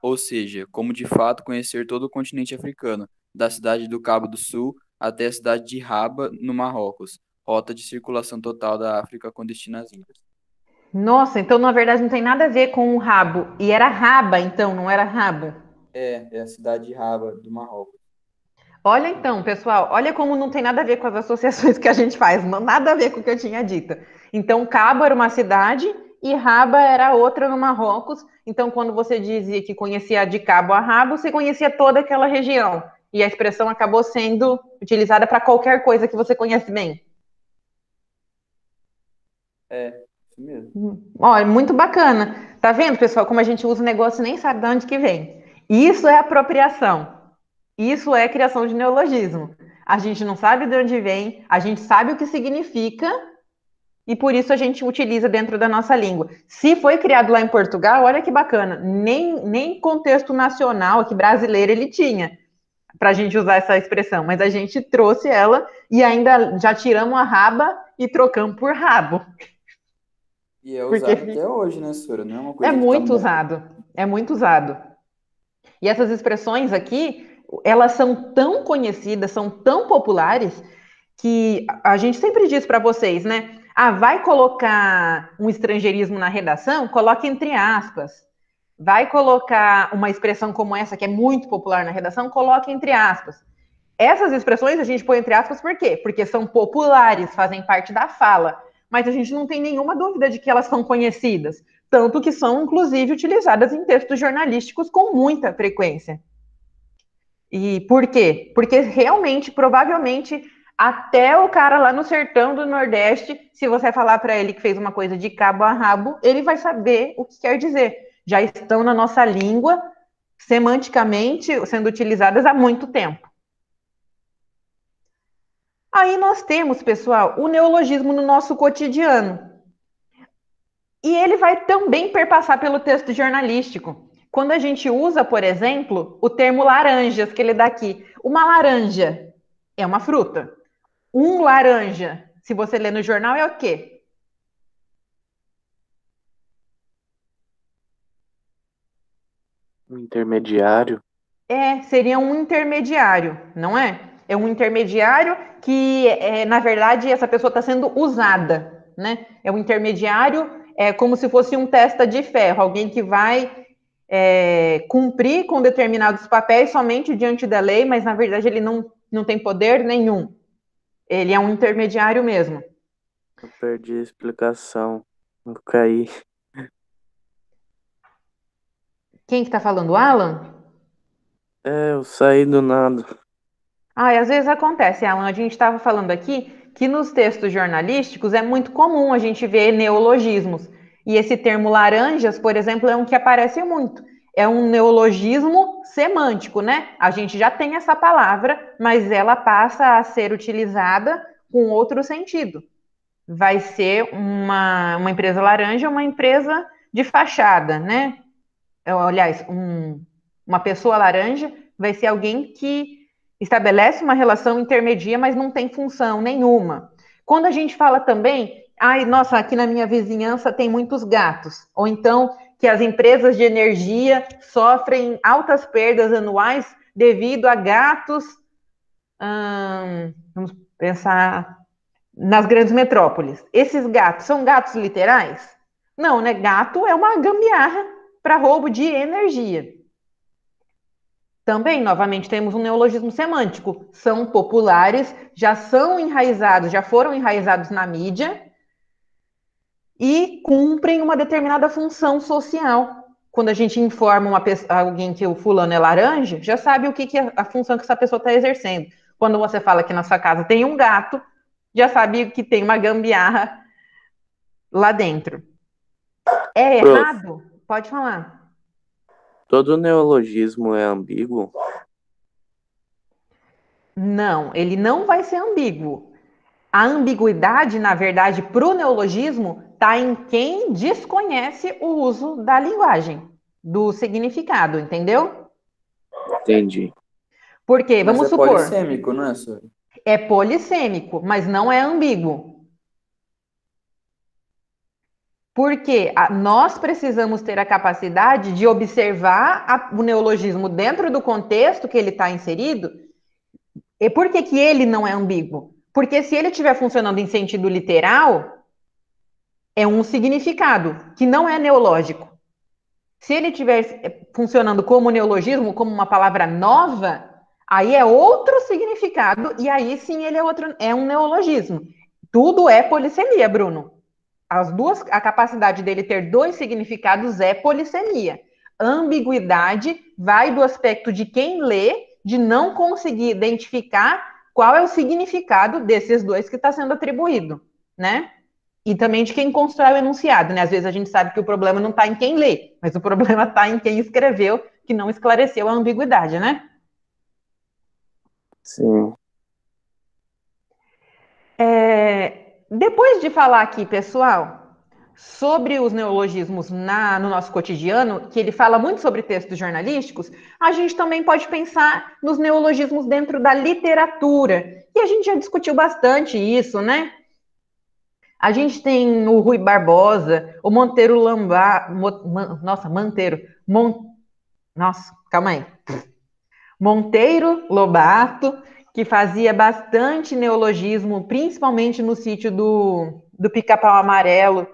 Speaker 3: ou seja, como de fato conhecer todo o continente africano, da cidade do Cabo do Sul até a cidade de Raba, no Marrocos, rota de circulação total da África com destino às Índias.
Speaker 1: Nossa, então na verdade não tem nada a ver com o rabo. E era raba, então, não era rabo.
Speaker 3: É a cidade de Raba, do Marrocos.
Speaker 1: Olha então, pessoal, olha como não tem nada a ver com as associações que a gente faz, nada a ver com o que eu tinha dito. Então, Cabo era uma cidade e Raba era outra no Marrocos. Então, quando você dizia que conhecia de cabo a rabo, você conhecia toda aquela região. E a expressão acabou sendo utilizada para qualquer coisa que você conhece bem.
Speaker 3: Isso mesmo.
Speaker 1: Ó, é muito bacana. Tá vendo, pessoal, como a gente usa o negócio e nem sabe de onde que vem. Isso é apropriação. Isso é criação de neologismo. A gente não sabe de onde vem, a gente sabe o que significa e por isso a gente utiliza dentro da nossa língua. Se foi criado lá em Portugal, olha que bacana, nem contexto nacional aqui brasileiro ele tinha para a gente usar essa expressão, mas a gente trouxe ela e ainda já tiramos a raba e trocamos por rabo.
Speaker 3: E é usado
Speaker 1: Porque
Speaker 3: até hoje, né, Sora? Não é uma
Speaker 1: é
Speaker 3: coisa que tá
Speaker 1: muito
Speaker 3: morta.
Speaker 1: usado, é muito usado. E essas expressões aqui, elas são tão conhecidas, são tão populares, que a gente sempre diz para vocês, né? Ah, vai colocar um estrangeirismo na redação? Coloque entre aspas. Vai colocar uma expressão como essa, que é muito popular na redação? Coloque entre aspas. Essas expressões a gente põe entre aspas por quê? Porque são populares, fazem parte da fala. Mas a gente não tem nenhuma dúvida de que elas são conhecidas. Tanto que são, inclusive, utilizadas em textos jornalísticos com muita frequência. E por quê? Porque realmente, provavelmente, até o cara lá no sertão do Nordeste, se você falar para ele que fez uma coisa de cabo a rabo, ele vai saber o que quer dizer. Já estão na nossa língua, semanticamente, sendo utilizadas há muito tempo. Aí nós temos, pessoal, o neologismo no nosso cotidiano. E ele vai também perpassar pelo texto jornalístico. Quando a gente usa, por exemplo, o termo laranjas, que ele dá aqui. Uma laranja é uma fruta. Um laranja, se você ler no jornal, é o quê?
Speaker 5: Um intermediário.
Speaker 1: Seria um intermediário, não é? É um intermediário que, na verdade, essa pessoa está sendo usada, né? É um intermediário, como se fosse um testa de ferro, alguém que vai cumprir com determinados papéis somente diante da lei, mas, na verdade, ele não tem poder nenhum. Ele é um intermediário mesmo.
Speaker 5: Eu perdi a explicação. Eu caí.
Speaker 1: Quem que está falando? Alan?
Speaker 5: Eu saí do nada.
Speaker 1: E às vezes acontece, Alan. A gente estava falando aqui que nos textos jornalísticos é muito comum a gente ver neologismos. E esse termo laranjas, por exemplo, é um que aparece muito. É um neologismo semântico, né? A gente já tem essa palavra, mas ela passa a ser utilizada com outro sentido. Vai ser uma empresa laranja, uma empresa de fachada, né? Aliás, uma pessoa laranja vai ser alguém que estabelece uma relação intermedia, mas não tem função nenhuma. Quando a gente fala também, nossa, aqui na minha vizinhança tem muitos gatos, ou então que as empresas de energia sofrem altas perdas anuais devido a gatos, vamos pensar nas grandes metrópoles. Esses gatos são gatos literais? Não, né? Gato é uma gambiarra para roubo de energia. Também, novamente, temos um neologismo semântico. São populares, já são enraizados, já foram enraizados na mídia e cumprem uma determinada função social. Quando a gente informa alguém que o fulano é laranja, já sabe o que é a função que essa pessoa está exercendo. Quando você fala que na sua casa tem um gato, já sabe que tem uma gambiarra lá dentro. É
Speaker 5: Prof,
Speaker 1: errado? Pode falar.
Speaker 5: todo neologismo é ambíguo?
Speaker 1: Não, ele não vai ser ambíguo. A ambiguidade, na verdade, para o neologismo, está em quem desconhece o uso da linguagem, do significado, entendeu?
Speaker 5: Entendi.
Speaker 1: Porque,
Speaker 3: Mas
Speaker 1: vamos
Speaker 3: é
Speaker 1: supor,
Speaker 3: polissêmico, não é, senhor?
Speaker 1: é polissêmico, mas não é ambíguo. Porque nós precisamos ter a capacidade de observar o neologismo dentro do contexto que ele está inserido. E por que ele não é ambíguo? Porque se ele estiver funcionando em sentido literal, é um significado que não é neológico. Se ele estiver funcionando como neologismo, como uma palavra nova, aí é outro significado e aí sim ele é um neologismo. Tudo é polissemia, Bruno. A capacidade dele ter dois significados é polissemia. Ambiguidade vai do aspecto de quem lê, de não conseguir identificar qual é o significado desses dois que está sendo atribuído, né? E também de quem constrói o enunciado, né? Às vezes a gente sabe que o problema não está em quem lê, mas o problema está em quem escreveu, que não esclareceu a ambiguidade, né?
Speaker 5: Sim.
Speaker 1: Depois de falar aqui, pessoal, sobre os neologismos no nosso cotidiano, que ele fala muito sobre textos jornalísticos, a gente também pode pensar nos neologismos dentro da literatura. E a gente já discutiu bastante isso, né? A gente tem o Rui Barbosa, o Monteiro calma aí. Monteiro Lobato, que fazia bastante neologismo, principalmente no sítio do Pica-Pau Amarelo.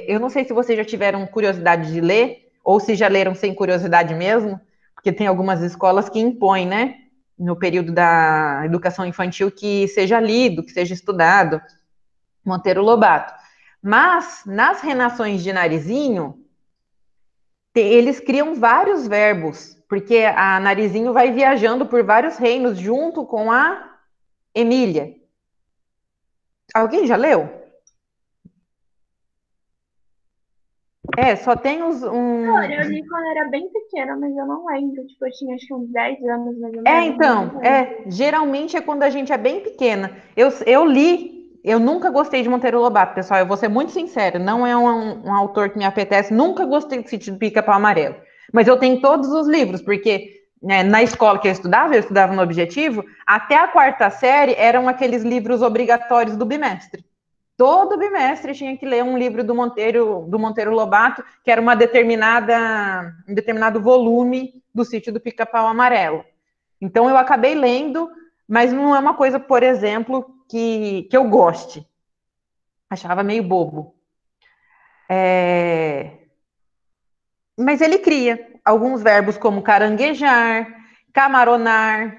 Speaker 1: Eu não sei se vocês já tiveram curiosidade de ler, ou se já leram sem curiosidade mesmo, porque tem algumas escolas que impõem, né, no período da educação infantil, que seja lido, que seja estudado. Monteiro Lobato. Mas, nas renações de Narizinho, eles criam vários verbos, porque a Narizinho vai viajando por vários reinos junto com a Emília. Alguém já leu? Só tem
Speaker 6: Olha, eu li quando era bem pequena, mas eu não lembro. Tipo, eu tinha acho que uns 10 anos, mais ou menos.
Speaker 1: Então, geralmente é quando a gente é bem pequena. Eu li, eu nunca gostei de Monteiro Lobato, pessoal, eu vou ser muito sincera, não é um autor que me apetece, nunca gostei do Sítio do Pica-Pau Amarelo. Mas eu tenho todos os livros, porque né, na escola que eu estudava no Objetivo, até a quarta série eram aqueles livros obrigatórios do bimestre. Todo bimestre tinha que ler um livro do Monteiro Lobato, que era um determinado volume do Sítio do Pica-Pau Amarelo. Então eu acabei lendo, mas não é uma coisa, por exemplo, que eu goste. Achava meio bobo. Mas ele cria alguns verbos como caranguejar, camaronar.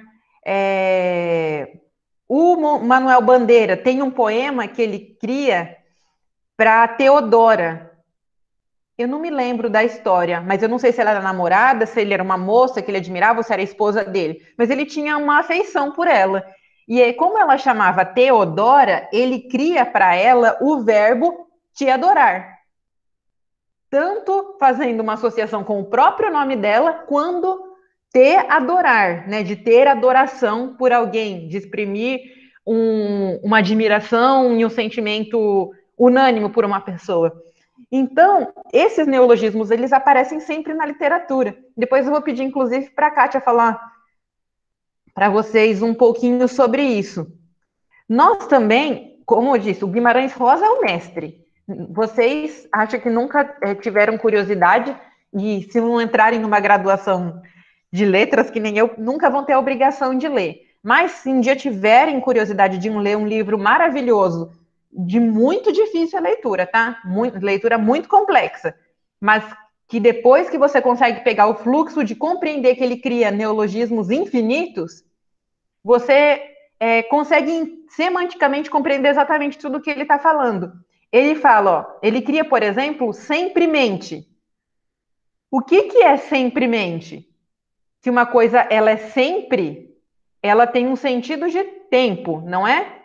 Speaker 1: O Manuel Bandeira tem um poema que ele cria para Teodora. Eu não me lembro da história, mas eu não sei se ela era namorada, se ele era uma moça que ele admirava ou se era a esposa dele. Mas ele tinha uma afeição por ela. E aí, como ela chamava Teodora, ele cria para ela o verbo te adorar. Tanto fazendo uma associação com o próprio nome dela, quando te adorar, né? De ter adoração por alguém, de exprimir uma admiração e um sentimento unânime por uma pessoa. Então, esses neologismos, eles aparecem sempre na literatura. Depois eu vou pedir, inclusive, para a Kátia falar para vocês um pouquinho sobre isso. Nós também, como eu disse, o Guimarães Rosa é o mestre. Vocês acham que nunca tiveram curiosidade e se não entrarem numa graduação de letras, que nem eu, nunca vão ter a obrigação de ler. Mas se um dia tiverem curiosidade de ler um livro maravilhoso, de muito difícil a leitura, tá? Leitura muito complexa, mas que depois que você consegue pegar o fluxo de compreender que ele cria neologismos infinitos, você consegue semanticamente compreender exatamente tudo o que ele está falando. Ele fala, ó, ele cria, por exemplo, sempremente. O que é sempremente? Se uma coisa ela é sempre, ela tem um sentido de tempo, não é?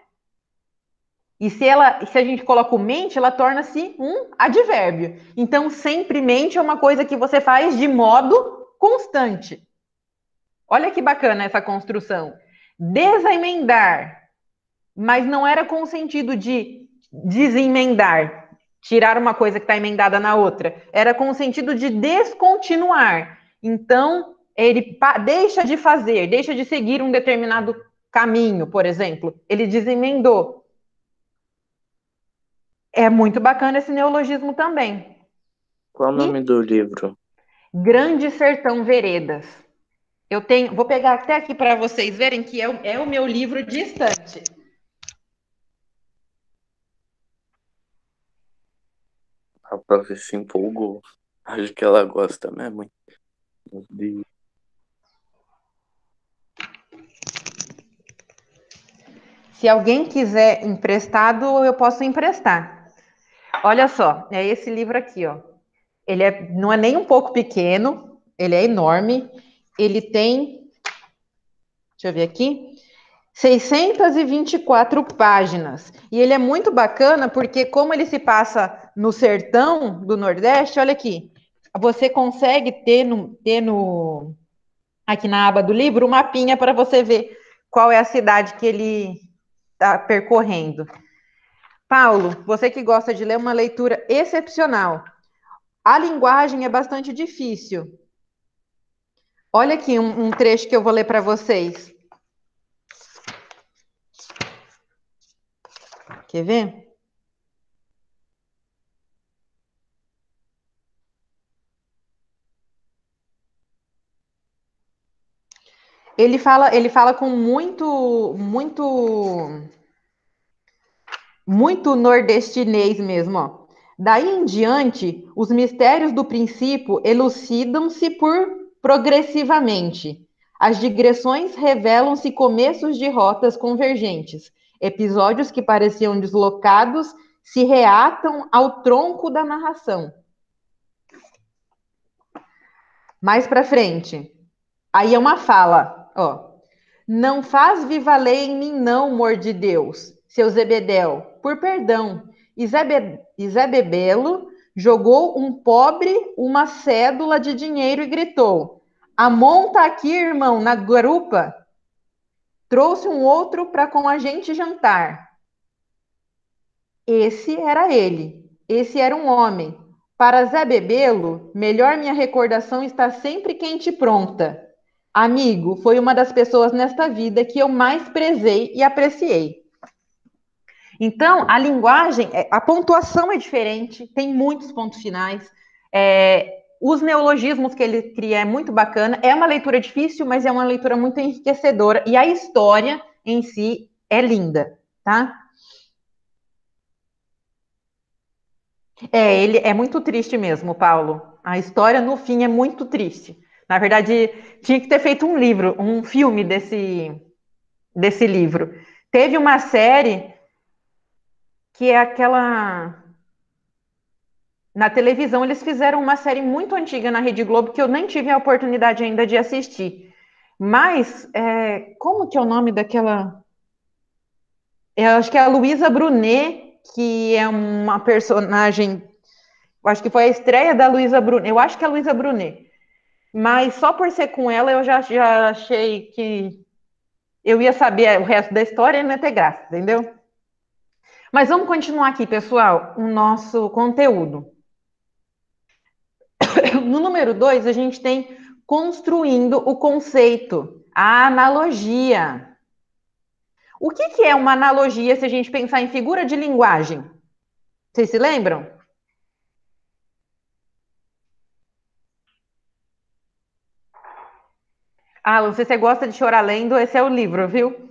Speaker 1: E se a gente coloca o mente, ela torna-se um advérbio. Então, sempremente é uma coisa que você faz de modo constante. Olha que bacana essa construção. Desemendar, mas não era com o sentido de desemendar, tirar uma coisa que está emendada na outra. Era com o sentido de descontinuar. Então, ele deixa de fazer, deixa de seguir um determinado caminho, por exemplo. Ele desemendou. É muito bacana esse neologismo também.
Speaker 5: Qual o nome do livro?
Speaker 1: Grande Sertão Veredas. Vou pegar até aqui para vocês verem que é o meu livro de estante.
Speaker 5: A prof se empolgou. Acho que ela gosta mesmo.
Speaker 1: Se alguém quiser emprestado, eu posso emprestar. Olha só, é esse livro aqui, ó. Ele não é nem um pouco pequeno, ele é enorme. Ele tem, deixa eu ver aqui, 624 páginas. E ele é muito bacana porque, como ele se passa no sertão do Nordeste, olha aqui, você consegue ter aqui na aba do livro um mapinha para você ver qual é a cidade que ele está percorrendo. Paulo, você que gosta de ler, uma leitura excepcional. A linguagem é bastante difícil. Olha aqui um trecho que eu vou ler para vocês. Quer ver? Ele fala com muito nordestinês mesmo, ó. Daí em diante, os mistérios do princípio elucidam-se progressivamente. As digressões revelam-se começos de rotas convergentes. Episódios que pareciam deslocados se reatam ao tronco da narração. Mais para frente. Aí é uma fala, ó. Não faz viva lei em mim não, amor de Deus, seu Zebedel, por perdão. E Zé Bebelo jogou um pobre uma cédula de dinheiro e gritou: amonta aqui, irmão, na garupa. Trouxe um outro para com a gente jantar. Esse era ele. Esse era um homem. Para Zé Bebelo, melhor minha recordação está sempre quente e pronta. Amigo, foi uma das pessoas nesta vida que eu mais prezei e apreciei. Então, a linguagem, a pontuação é diferente, tem muitos pontos finais. Os neologismos que ele cria é muito bacana. É uma leitura difícil, mas é uma leitura muito enriquecedora. E a história em si é linda, tá? Ele é muito triste mesmo, Paulo. A história no fim é muito triste. Na verdade, tinha que ter feito um livro, um filme desse livro. Teve uma série que é aquela. Na televisão, eles fizeram uma série muito antiga na Rede Globo que eu nem tive a oportunidade ainda de assistir. Mas, como que é o nome daquela. Eu acho que é a Luísa Brunet, que é uma personagem. Eu acho que foi a estreia da Luísa Brunet. Eu acho que é a Luísa Brunet. Mas só por ser com ela, eu já achei que eu ia saber o resto da história e não ia ter graça, entendeu? Mas vamos continuar aqui, pessoal, o nosso conteúdo. No número 2, a gente tem construindo o conceito, a analogia. O que é uma analogia se a gente pensar em figura de linguagem? Vocês se lembram? Alan, se você gosta de chorar lendo, esse é o livro, viu?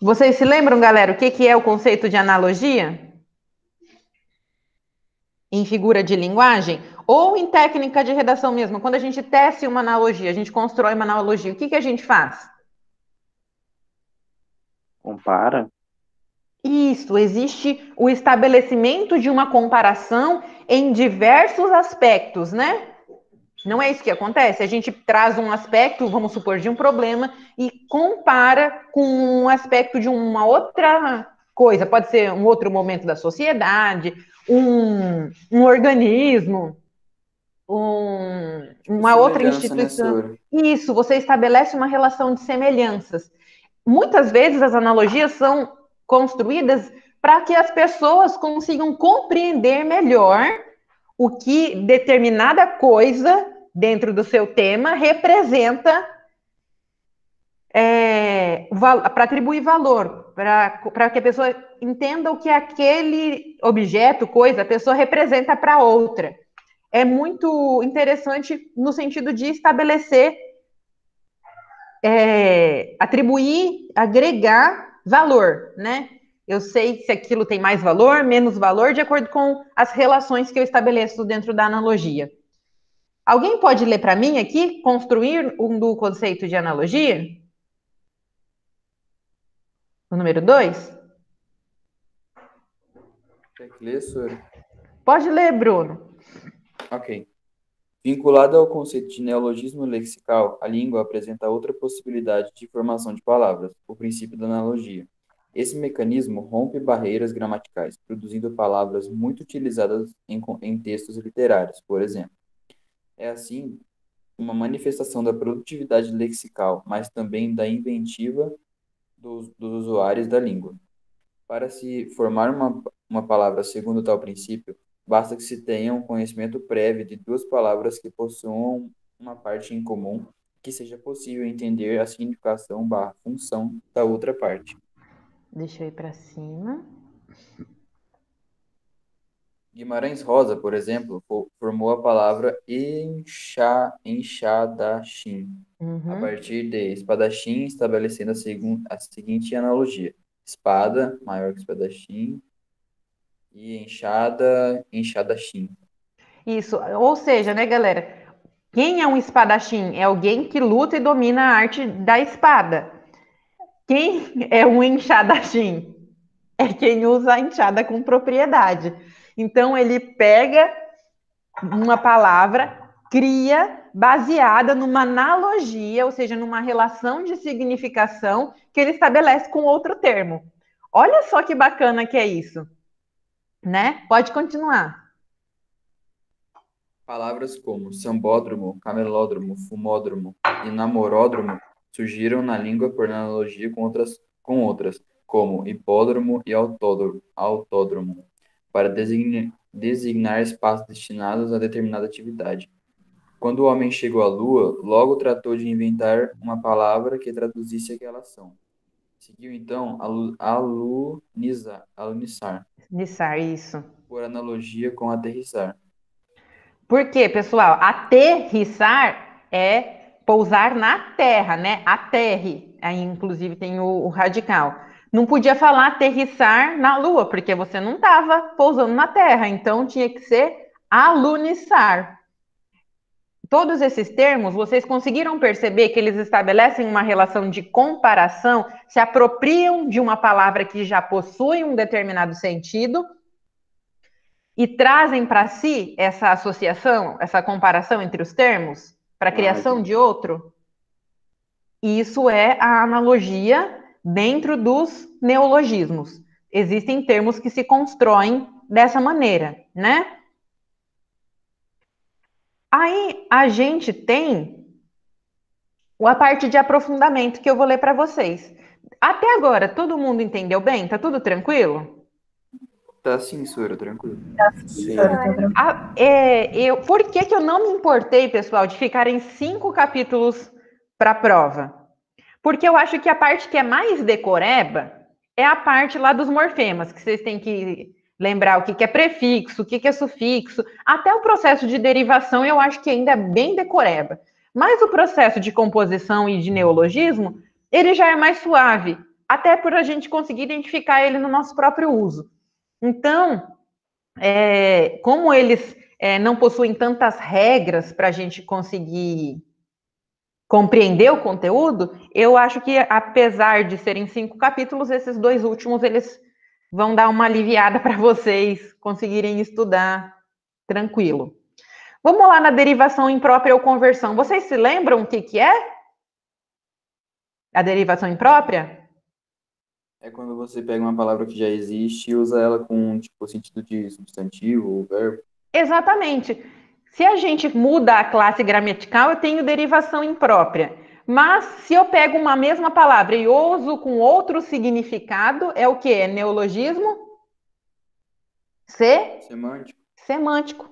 Speaker 1: Vocês se lembram, galera, o que é o conceito de analogia? Em figura de linguagem? Ou em técnica de redação mesmo? Quando a gente tece uma analogia, a gente constrói uma analogia, o que a gente faz?
Speaker 5: Compara?
Speaker 1: Isso, existe o estabelecimento de uma comparação em diversos aspectos, né? Não é isso que acontece? A gente traz um aspecto, vamos supor, de um problema e compara com um aspecto de uma outra coisa. Pode ser um outro momento da sociedade, um organismo, uma outra
Speaker 3: Semelhança, né,
Speaker 1: instituição.
Speaker 3: Sora?
Speaker 1: Isso, você estabelece uma relação de semelhanças. Muitas vezes as analogias são construídas para que as pessoas consigam compreender melhor o que determinada coisa dentro do seu tema representa, para atribuir valor, para que a pessoa entenda o que aquele objeto, coisa, a pessoa representa para outra. É muito interessante no sentido de estabelecer, atribuir, agregar valor, né? Eu sei se aquilo tem mais valor, menos valor, de acordo com as relações que eu estabeleço dentro da analogia. Alguém pode ler para mim aqui, construir do conceito de analogia? O número 2?
Speaker 3: Quer que lê, Sora?
Speaker 1: Pode ler, Bruno.
Speaker 3: Ok. Vinculado ao conceito de neologismo lexical, a língua apresenta outra possibilidade de formação de palavras, o princípio da analogia. Esse mecanismo rompe barreiras gramaticais, produzindo palavras muito utilizadas em textos literários, por exemplo. É assim uma manifestação da produtividade lexical, mas também da inventiva dos usuários da língua. Para se formar uma palavra segundo tal princípio, basta que se tenha um conhecimento prévio de duas palavras que possuam uma parte em comum, que seja possível entender a significação barra função da outra parte.
Speaker 1: Deixa eu ir para cima.
Speaker 3: Guimarães Rosa, por exemplo, formou a palavra enxadachim, a partir de espadachim, estabelecendo a seguinte analogia: espada, maior que espadachim, e enxada, enxadachim.
Speaker 1: Isso, ou seja, né, galera? Quem é um espadachim? É alguém que luta e domina a arte da espada. Quem é um enxadachim? É quem usa a enxada com propriedade. Então, ele pega uma palavra, cria baseada numa analogia, ou seja, numa relação de significação que ele estabelece com outro termo. Olha só que bacana que é isso, né? Pode continuar.
Speaker 3: Palavras como sambódromo, camelódromo, fumódromo e namoródromo surgiram na língua por analogia com outras, como hipódromo e autódromo, para designar espaços destinados a determinada atividade. Quando o homem chegou à Lua, logo tratou de inventar uma palavra que traduzisse aquela ação. Seguiu, então, alunizar,
Speaker 1: Nissar, isso.
Speaker 3: por analogia com aterrissar.
Speaker 1: Por quê, pessoal? Aterrissar é pousar na terra, né? Aterre. Aí, inclusive, tem o radical. Não podia falar aterrissar na Lua, porque você não estava pousando na Terra. Então, tinha que ser alunissar. Todos esses termos, vocês conseguiram perceber que eles estabelecem uma relação de comparação, se apropriam de uma palavra que já possui um determinado sentido e trazem para si essa associação, essa comparação entre os termos, para a criação de outro? Isso é a analogia dentro dos neologismos. Existem termos que se constroem dessa maneira, né? Aí a gente tem a parte de aprofundamento que eu vou ler para vocês. Até agora, todo mundo entendeu bem? Tá tudo tranquilo?
Speaker 3: Tá sim, Sora, tranquilo.
Speaker 5: Sim.
Speaker 1: Por que eu não me importei, pessoal, de ficarem 5 capítulos para a prova? Porque eu acho que a parte que é mais decoreba é a parte lá dos morfemas, que vocês têm que lembrar o que é prefixo, o que é sufixo. Até o processo de derivação eu acho que ainda é bem decoreba. Mas o processo de composição e de neologismo, ele já é mais suave, até por a gente conseguir identificar ele no nosso próprio uso. Então, como eles não possuem tantas regras para a gente conseguir compreender o conteúdo, eu acho que, apesar de serem 5 capítulos, esses 2 últimos, eles vão dar uma aliviada para vocês conseguirem estudar tranquilo. Vamos lá na derivação imprópria ou conversão. Vocês se lembram o que é a derivação imprópria?
Speaker 3: É quando você pega uma palavra que já existe e usa ela com, tipo, sentido de substantivo ou verbo.
Speaker 1: Exatamente. Se a gente muda a classe gramatical, eu tenho derivação imprópria. Mas se eu pego uma mesma palavra e uso com outro significado, é o quê? É neologismo?
Speaker 3: Semântico.
Speaker 1: Semântico.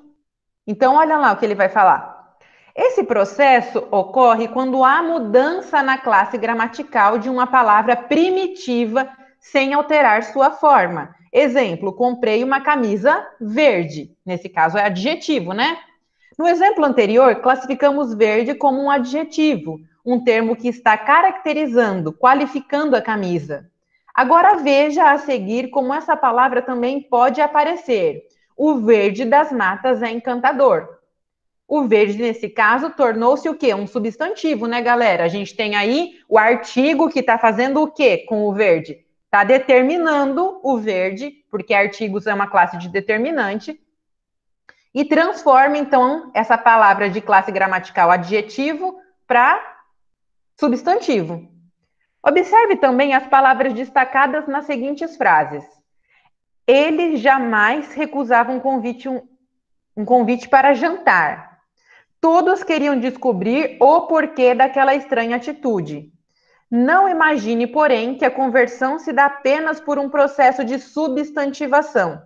Speaker 1: Então, olha lá o que ele vai falar. Esse processo ocorre quando há mudança na classe gramatical de uma palavra primitiva sem alterar sua forma. Exemplo, comprei uma camisa verde. Nesse caso é adjetivo, né? No exemplo anterior, classificamos verde como um adjetivo, um termo que está caracterizando, qualificando a camisa. Agora veja a seguir como essa palavra também pode aparecer. O verde das matas é encantador. O verde, nesse caso, tornou-se o quê? Um substantivo, né, galera? A gente tem aí o artigo que está fazendo o quê com o verde? Está determinando o verde, porque artigos é uma classe de determinante, e transforma, então, essa palavra de classe gramatical adjetivo para substantivo. Observe também as palavras destacadas nas seguintes frases. Ele jamais recusava um convite para jantar. Todos queriam descobrir o porquê daquela estranha atitude. Não imagine, porém, que a conversão se dá apenas por um processo de substantivação.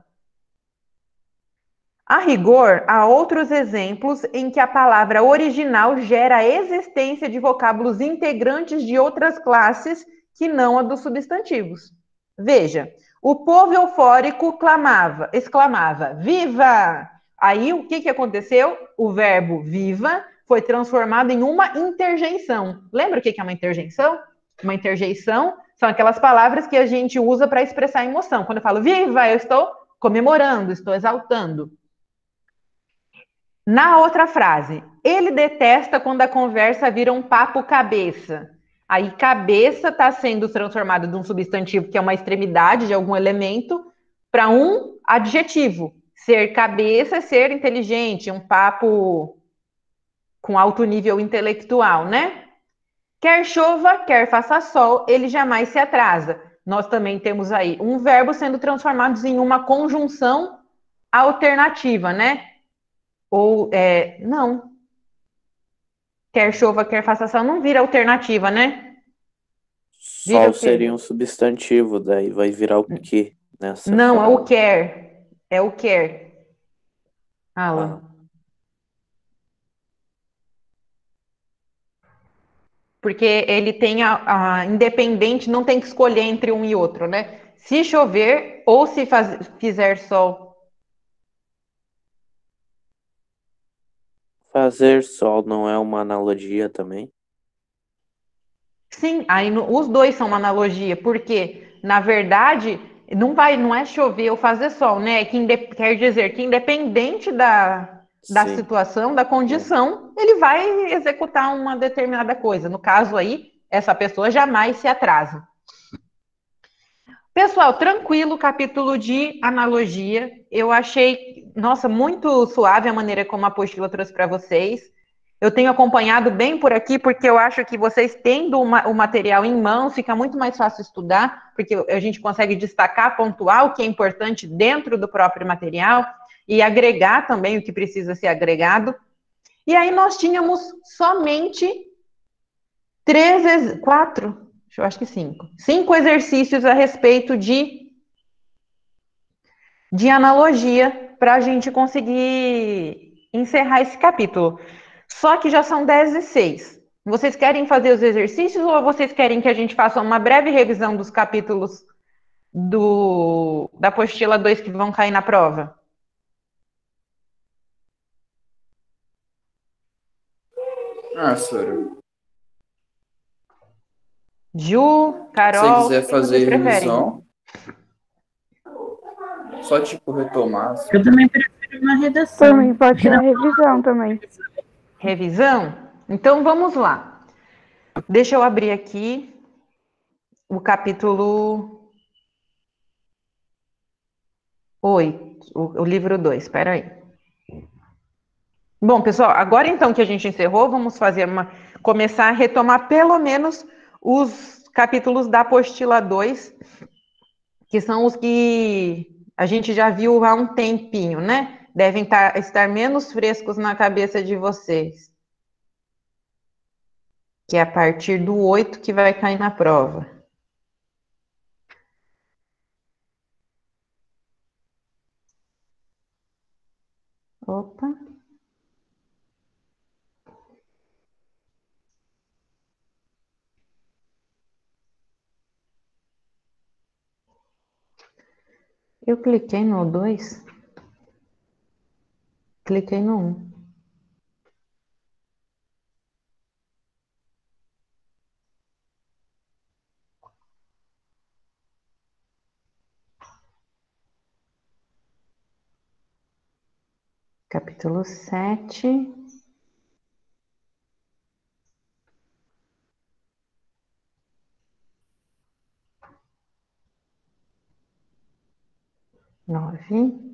Speaker 1: A rigor, há outros exemplos em que a palavra original gera a existência de vocábulos integrantes de outras classes que não a dos substantivos. Veja, o povo eufórico exclamava, viva! Aí, o que aconteceu? O verbo viva foi transformado em uma interjeição. Lembra o que é uma interjeição? Uma interjeição são aquelas palavras que a gente usa para expressar emoção. Quando eu falo viva, eu estou comemorando, estou exaltando. Na outra frase, ele detesta quando a conversa vira um papo cabeça. Aí, cabeça está sendo transformado de um substantivo, que é uma extremidade de algum elemento, para um adjetivo. Ser cabeça é ser inteligente, um papo com alto nível intelectual, né? Quer chova, quer faça sol, ele jamais se atrasa. Nós também temos aí um verbo sendo transformado em uma conjunção alternativa, né? Ou, não. Quer chova, quer faça sol, não vira alternativa, né? Vira
Speaker 5: Sol
Speaker 1: o quê?
Speaker 5: seria um substantivo, daí vai virar o que nessa
Speaker 1: Não, é o
Speaker 5: frase?
Speaker 1: quer. É o quer, Alan.
Speaker 5: Ah,
Speaker 1: Porque ele tem independente, não tem que escolher entre um e outro, né? Se chover ou se fizer sol.
Speaker 5: fazer sol não é uma analogia também?
Speaker 1: Sim, aí os dois são uma analogia, porque, na verdade, não é chover ou fazer sol, né? Quer dizer que independente da
Speaker 5: Sim.
Speaker 1: situação, da condição, ele vai executar uma determinada coisa. No caso aí, essa pessoa jamais se atrasa. Pessoal, tranquilo, capítulo de analogia. Eu achei, nossa, muito suave a maneira como a apostila trouxe para vocês. Eu tenho acompanhado bem por aqui, porque eu acho que vocês tendo o material em mãos, fica muito mais fácil estudar, porque a gente consegue destacar, pontuar o que é importante dentro do próprio material e agregar também o que precisa ser agregado. E aí nós tínhamos somente quatro, eu acho que cinco exercícios a respeito de analogia para a gente conseguir encerrar esse capítulo. Só que já são 10h06. Vocês querem fazer os exercícios ou vocês querem que a gente faça uma breve revisão dos capítulos da apostila 2 que vão cair na prova?
Speaker 3: Sora,
Speaker 1: Ju,
Speaker 3: se você
Speaker 1: Carol,
Speaker 3: quiser
Speaker 1: o que vocês
Speaker 3: fazer
Speaker 1: preferem?
Speaker 3: revisão, só tipo retomar, assim.
Speaker 2: Eu também prefiro uma
Speaker 4: Por
Speaker 2: redação.
Speaker 4: mim, pode ser a revisão também.
Speaker 1: Revisão? Então vamos lá. Deixa eu abrir aqui o capítulo 8, o livro 2, espera aí. Bom, pessoal, agora então que a gente encerrou, vamos começar a retomar pelo menos os capítulos da apostila 2, que são os que a gente já viu há um tempinho, né? Devem estar menos frescos na cabeça de vocês. Que é a partir do 8 que vai cair na prova. Opa. Eu cliquei no 2. Cliquei no 1. Capítulo 7. Nove.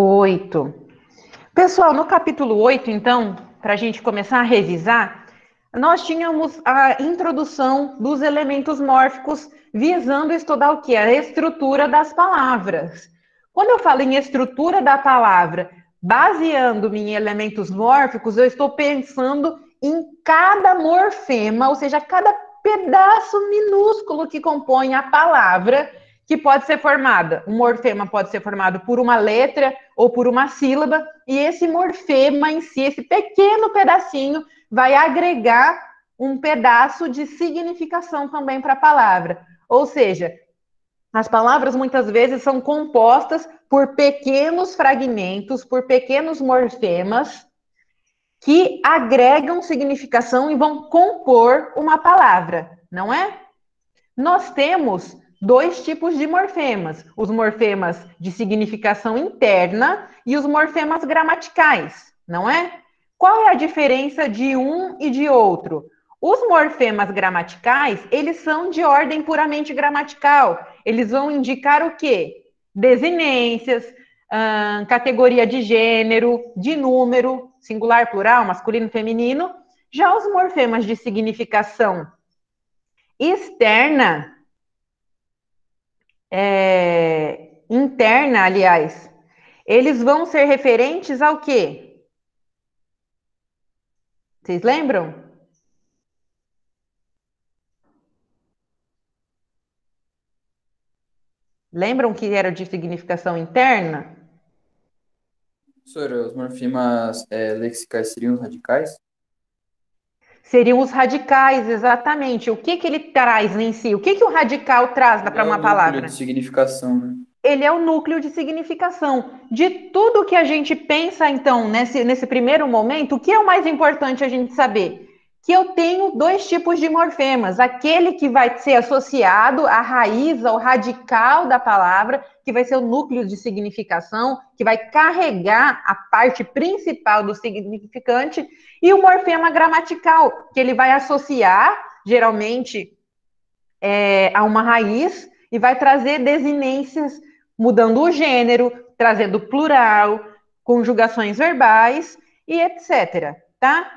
Speaker 1: 8. Pessoal, no capítulo 8, então, para a gente começar a revisar, nós tínhamos a introdução dos elementos mórficos visando estudar o quê? A estrutura das palavras. Quando eu falo em estrutura da palavra, baseando-me em elementos mórficos, eu estou pensando em cada morfema, ou seja, cada pedaço minúsculo que compõe a palavra, que pode ser formada. Um morfema pode ser formado por uma letra ou por uma sílaba, e esse morfema em si, esse pequeno pedacinho, vai agregar um pedaço de significação também para a palavra. Ou seja, as palavras muitas vezes são compostas por pequenos fragmentos, por pequenos morfemas, que agregam significação e vão compor uma palavra, não é? Nós temos dois tipos de morfemas: os morfemas de significação interna e os morfemas gramaticais, não é? Qual é a diferença de um e de outro? Os morfemas gramaticais, eles são de ordem puramente gramatical. Eles vão indicar o quê? Desinências, categoria de gênero, de número, singular, plural, masculino, feminino. Já os morfemas de significação externa, interna, aliás, eles vão ser referentes ao quê? Vocês lembram? Lembram que era de significação interna?
Speaker 3: Professora, os morfemas lexicais seriam os radicais?
Speaker 1: Seriam os radicais, exatamente. O que ele traz em si? O que o radical traz
Speaker 3: Ele
Speaker 1: para
Speaker 3: é o
Speaker 1: uma
Speaker 3: núcleo
Speaker 1: palavra?
Speaker 3: de significação, né?
Speaker 1: Ele é o núcleo de significação. De tudo que a gente pensa, então, nesse primeiro momento, o que é o mais importante a gente saber? Que eu tenho dois tipos de morfemas. Aquele que vai ser associado à raiz, ao radical da palavra, que vai ser o núcleo de significação, que vai carregar a parte principal do significante, e o morfema gramatical, que ele vai associar, geralmente, a uma raiz e vai trazer desinências, mudando o gênero, trazendo plural, conjugações verbais e etc. Tá?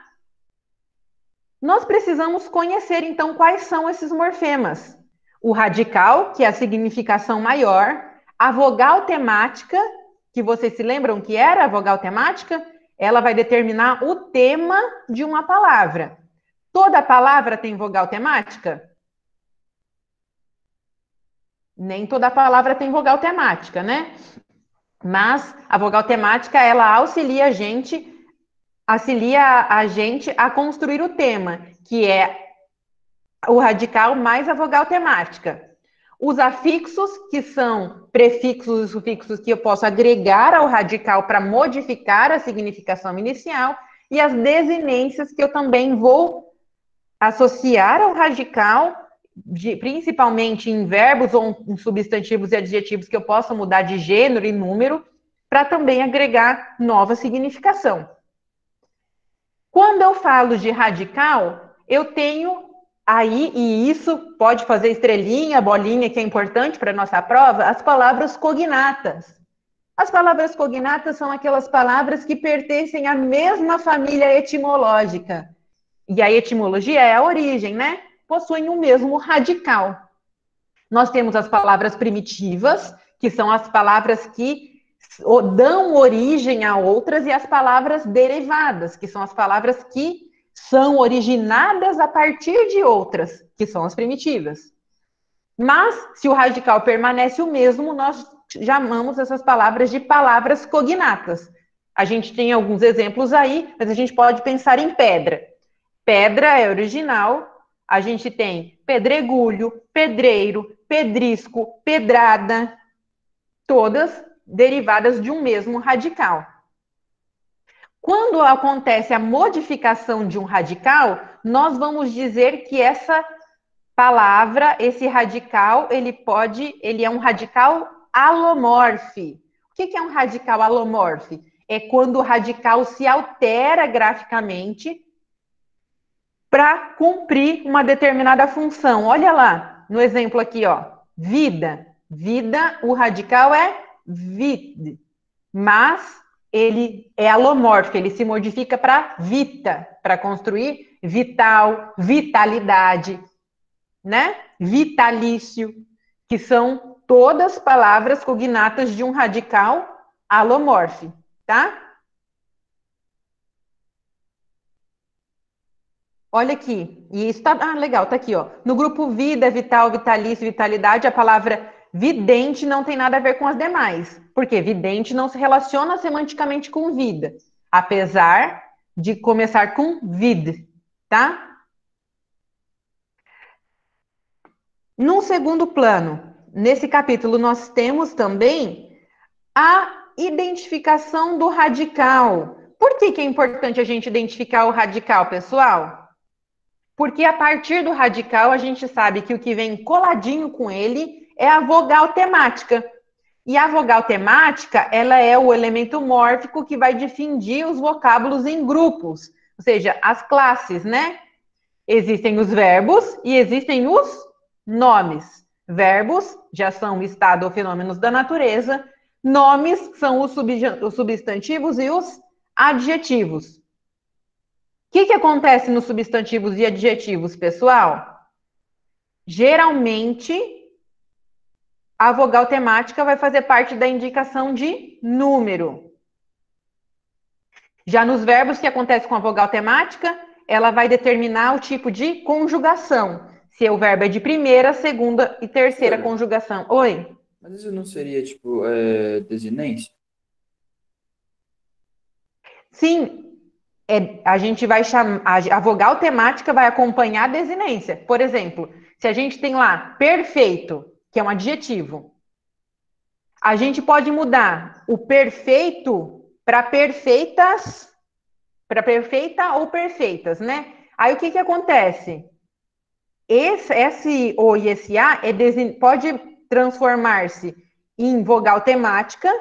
Speaker 1: Nós precisamos conhecer, então, quais são esses morfemas. O radical, que é a significação maior, a vogal temática, que vocês se lembram que era a vogal temática? Ela vai determinar o tema de uma palavra. Toda palavra tem vogal temática? Nem toda palavra tem vogal temática, né? Mas a vogal temática, ela auxilia a gente a construir o tema, que é o radical mais a vogal temática. Os afixos, que são prefixos e sufixos que eu posso agregar ao radical para modificar a significação inicial, e as desinências, que eu também vou associar ao radical, principalmente em verbos ou em substantivos e adjetivos, que eu possa mudar de gênero e número, para também agregar nova significação. Quando eu falo de radical, eu tenho aí, e isso pode fazer estrelinha, bolinha, que é importante para a nossa prova, as palavras cognatas. As palavras cognatas são aquelas palavras que pertencem à mesma família etimológica. E a etimologia é a origem, né? Possuem o mesmo radical. Nós temos as palavras primitivas, que são as palavras que dão origem a outras, e as palavras derivadas, que são as palavras que são originadas a partir de outras, que são as primitivas. Mas, se o radical permanece o mesmo, nós chamamos essas palavras de palavras cognatas. A gente tem alguns exemplos aí, mas a gente pode pensar em pedra. Pedra é original, a gente tem pedregulho, pedreiro, pedrisco, pedrada, todas derivadas de um mesmo radical. Quando acontece a modificação de um radical, nós vamos dizer que essa palavra, esse radical, ele é um radical alomorfe. O que é um radical alomorfe? É quando o radical se altera graficamente para cumprir uma determinada função. Olha lá, no exemplo aqui, ó, vida. Vida, o radical é vid, mas ele é alomórfico, ele se modifica para vita, para construir vital, vitalidade, né? Vitalício, que são todas palavras cognatas de um radical alomorfe, tá? Olha aqui, e isso tá legal, tá aqui, ó. No grupo vida, vital, vitalício, vitalidade, a palavra vidente não tem nada a ver com as demais. Porque vidente não se relaciona semanticamente com vida, apesar de começar com vid, tá? Num segundo plano, nesse capítulo, nós temos também a identificação do radical. Por que é importante a gente identificar o radical, pessoal? Porque a partir do radical, a gente sabe que o que vem coladinho com ele é a vogal temática. E a vogal temática, ela é o elemento mórfico que vai dividir os vocábulos em grupos. Ou seja, as classes, né? Existem os verbos e existem os nomes. Verbos já são o estado ou fenômenos da natureza. Nomes são os substantivos e os adjetivos. O que acontece nos substantivos e adjetivos, pessoal? Geralmente, a vogal temática vai fazer parte da indicação de número. Já nos verbos, o que acontece com a vogal temática? Ela vai determinar o tipo de conjugação. Se o verbo é de primeira, segunda e terceira
Speaker 3: Sério?
Speaker 1: conjugação. Oi?
Speaker 3: Mas isso não seria, tipo, desinência?
Speaker 1: Sim, a gente vai chamar. A vogal temática vai acompanhar a desinência. Por exemplo, se a gente tem lá perfeito, que é um adjetivo, a gente pode mudar o perfeito para perfeitas, para perfeita ou perfeitas, né? Aí o que que acontece? Esse O e esse A pode transformar-se em vogal temática,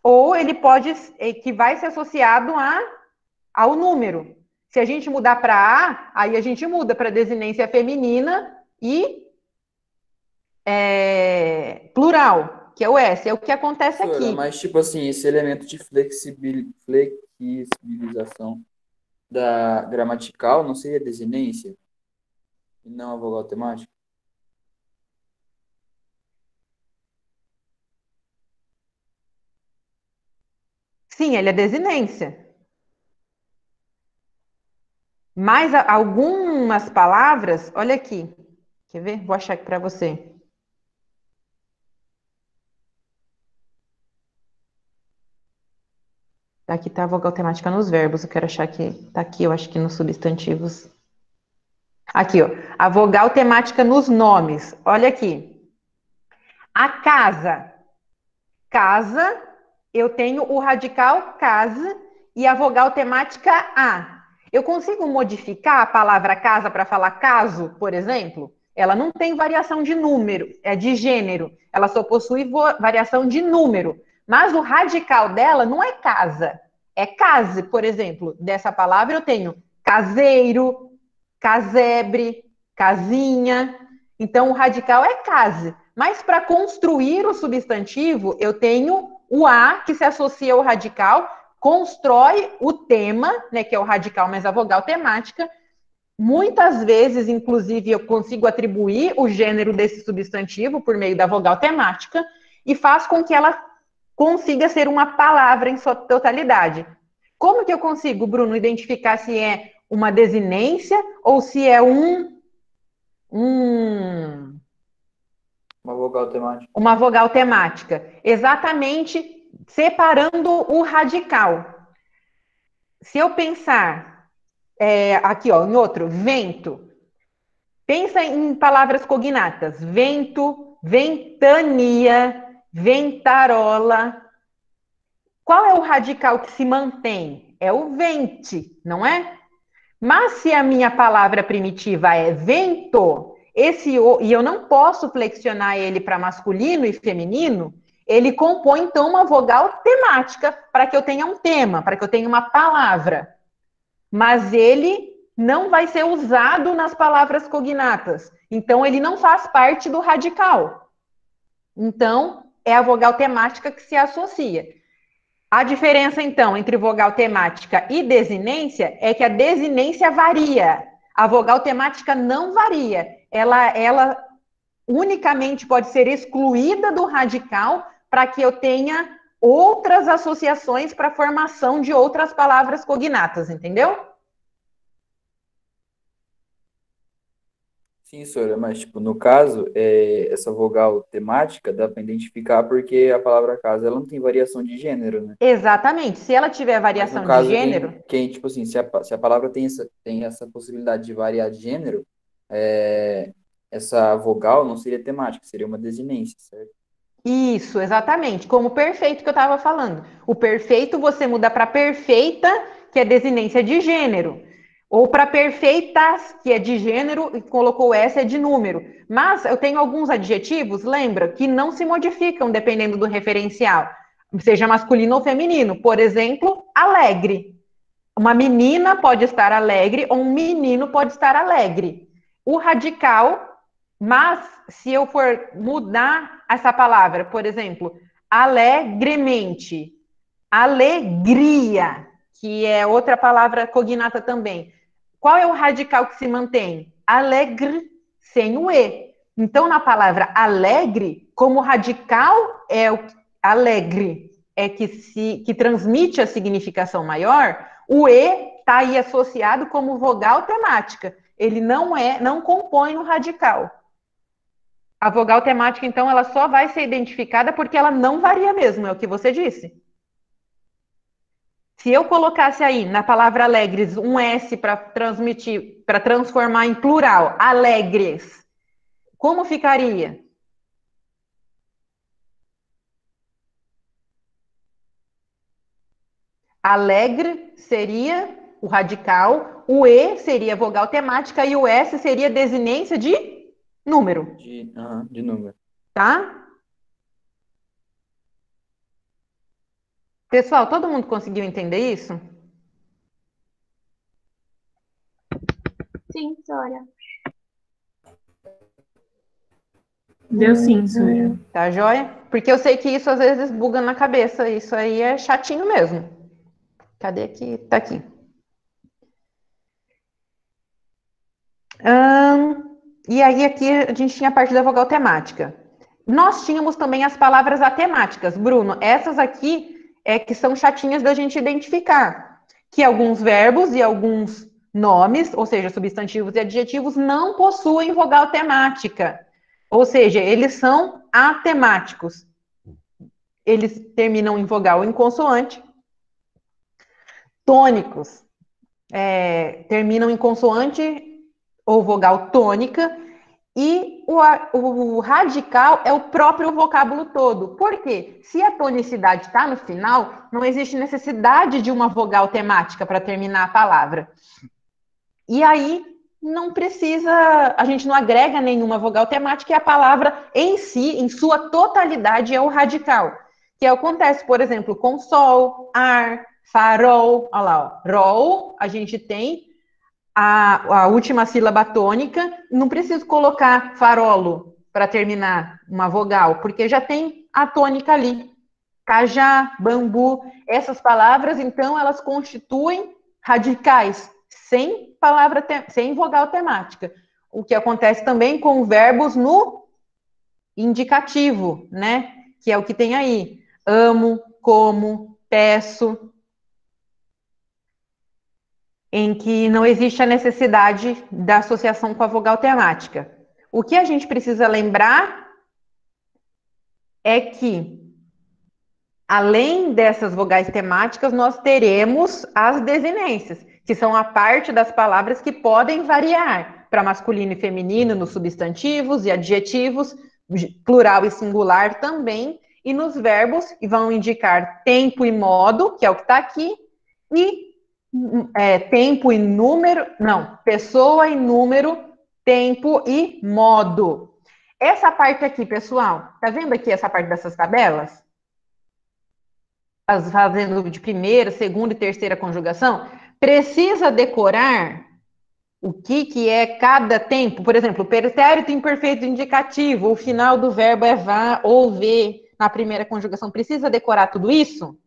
Speaker 1: ou ele pode, que vai ser associado ao número. Se a gente mudar para A, aí a gente muda para desinência feminina e plural, que é o S. É o que acontece
Speaker 3: Professora,
Speaker 1: aqui.
Speaker 3: mas, tipo assim, esse elemento de flexibilização da gramatical não seria desinência? E não a vogal temática?
Speaker 1: Sim, ele é desinência. Mas algumas palavras, olha aqui. Quer ver? Vou achar aqui para você. Aqui tá a vogal temática nos verbos. Eu quero achar que tá aqui, eu acho que nos substantivos. Aqui, ó. A vogal temática nos nomes. Olha aqui. A casa. Casa, eu tenho o radical casa e a vogal temática a. Eu consigo modificar a palavra casa para falar caso, por exemplo? Ela não tem variação de número, é de gênero. Ela só possui variação de número. Mas o radical dela não é casa, é case, por exemplo. Dessa palavra eu tenho caseiro, casebre, casinha. Então o radical é case. Mas para construir o substantivo, eu tenho o a que se associa ao radical, constrói o tema, né, que é o radical mais a vogal temática. Muitas vezes, inclusive, eu consigo atribuir o gênero desse substantivo por meio da vogal temática e faz com que ela consiga ser uma palavra em sua totalidade. Como que eu consigo, Bruno, identificar se é uma desinência ou se é
Speaker 3: Uma vogal temática.
Speaker 1: uma vogal temática? Exatamente separando o radical. Se eu pensar aqui, ó, em outro, vento. Pensa em palavras cognatas. Vento, ventania, ventarola. Qual é o radical que se mantém? É o vente, não é? Mas se a minha palavra primitiva é vento, e eu não posso flexionar ele para masculino e feminino, ele compõe então uma vogal temática para que eu tenha um tema, para que eu tenha uma palavra. Mas ele não vai ser usado nas palavras cognatas. Então ele não faz parte do radical. Então é a vogal temática que se associa. A diferença, então, entre vogal temática e desinência é que a desinência varia. A vogal temática não varia. Ela unicamente pode ser excluída do radical para que eu tenha outras associações para a formação de outras palavras cognatas, entendeu?
Speaker 3: Sim, senhora, mas, tipo, no caso, essa vogal temática dá para identificar porque a palavra casa ela não tem variação de gênero, né?
Speaker 1: Exatamente. Se ela tiver
Speaker 3: Mas no
Speaker 1: variação de
Speaker 3: caso,
Speaker 1: gênero,
Speaker 3: tipo assim, se a palavra tem essa possibilidade de variar de gênero, essa vogal não seria temática, seria uma desinência, certo?
Speaker 1: isso, exatamente. Como o perfeito que eu estava falando. O perfeito você muda para perfeita, que é desinência de gênero. Ou para perfeitas, que é de gênero, e colocou essa é de número. Mas eu tenho alguns adjetivos, lembra, que não se modificam dependendo do referencial, seja masculino ou feminino. Por exemplo, alegre. Uma menina pode estar alegre ou um menino pode estar alegre. O radical, mas se eu for mudar essa palavra, por exemplo, alegremente, alegria, que é outra palavra cognata também. Qual é o radical que se mantém? Alegre, sem o E. Então, na palavra alegre, como radical é o alegre, é que transmite a significação maior, o E está aí associado como vogal temática. Ele não compõe o radical. A vogal temática, então, ela só vai ser identificada porque ela não varia mesmo, é o que você disse. Se eu colocasse aí na palavra alegres um S para transformar em plural, alegres, como ficaria? Alegre seria o radical, o E seria a vogal temática e o S seria desinência de número,
Speaker 3: De número.
Speaker 1: tá? Pessoal, todo mundo conseguiu entender isso?
Speaker 6: Sim, Sora.
Speaker 2: Deu sim, Sora.
Speaker 1: Tá joia? Porque eu sei que isso às vezes buga na cabeça, isso aí é chatinho mesmo. Cadê aqui? Tá aqui. E aí aqui a gente tinha a parte da vogal temática. Nós tínhamos também as palavras atemáticas. Bruno, essas aqui é que são chatinhas da gente identificar. Que alguns verbos e alguns nomes, ou seja, substantivos e adjetivos, não possuem vogal temática. Ou seja, eles são atemáticos. Eles terminam em vogal ou em consoante. Tônicos terminam em consoante ou vogal tônica. E o radical é o próprio vocábulo todo. Por quê? Se a tonicidade está no final, não existe necessidade de uma vogal temática para terminar a palavra. E aí, não precisa, a gente não agrega nenhuma vogal temática e a palavra em si, em sua totalidade, é o radical. Que acontece, por exemplo, com sol, ar, farol. Olha lá, ó. Rol, a gente tem a última sílaba tônica, não preciso colocar farolo para terminar uma vogal, porque já tem a tônica ali. Cajá, bambu, essas palavras, então, elas constituem radicais, sem vogal temática. O que acontece também com verbos no indicativo, né? Que é o que tem aí. Amo, como, peço, em que não existe a necessidade da associação com a vogal temática. O que a gente precisa lembrar é que, além dessas vogais temáticas, nós teremos as desinências, que são a parte das palavras que podem variar para masculino e feminino nos substantivos e adjetivos, plural e singular também, e nos verbos, que vão indicar tempo e modo, que é o que está aqui, e tempo e número, não, pessoa e número, tempo e modo. Essa parte aqui, pessoal, tá vendo aqui essa parte dessas tabelas? Fazendo de primeira, segunda e terceira conjugação, precisa decorar o que é cada tempo. Por exemplo, pretérito imperfeito indicativo, o final do verbo é vá ou vê na primeira conjugação. Precisa decorar tudo isso?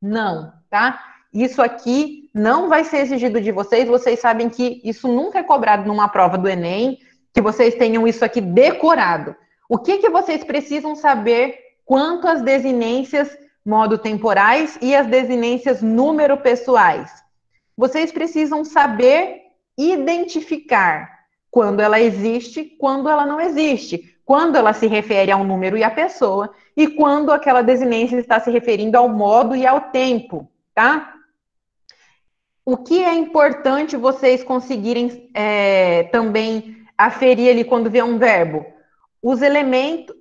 Speaker 1: Não, tá? Isso aqui não vai ser exigido de vocês. Vocês sabem que isso nunca é cobrado numa prova do Enem, que vocês tenham isso aqui decorado. O que vocês precisam saber quanto às desinências modo temporais e as desinências número pessoais? Vocês precisam saber identificar quando ela existe, quando ela não existe, quando ela se refere ao número e à pessoa, e quando aquela desinência está se referindo ao modo e ao tempo, tá? O que é importante vocês conseguirem também aferir ali quando vê um verbo? Os elementos,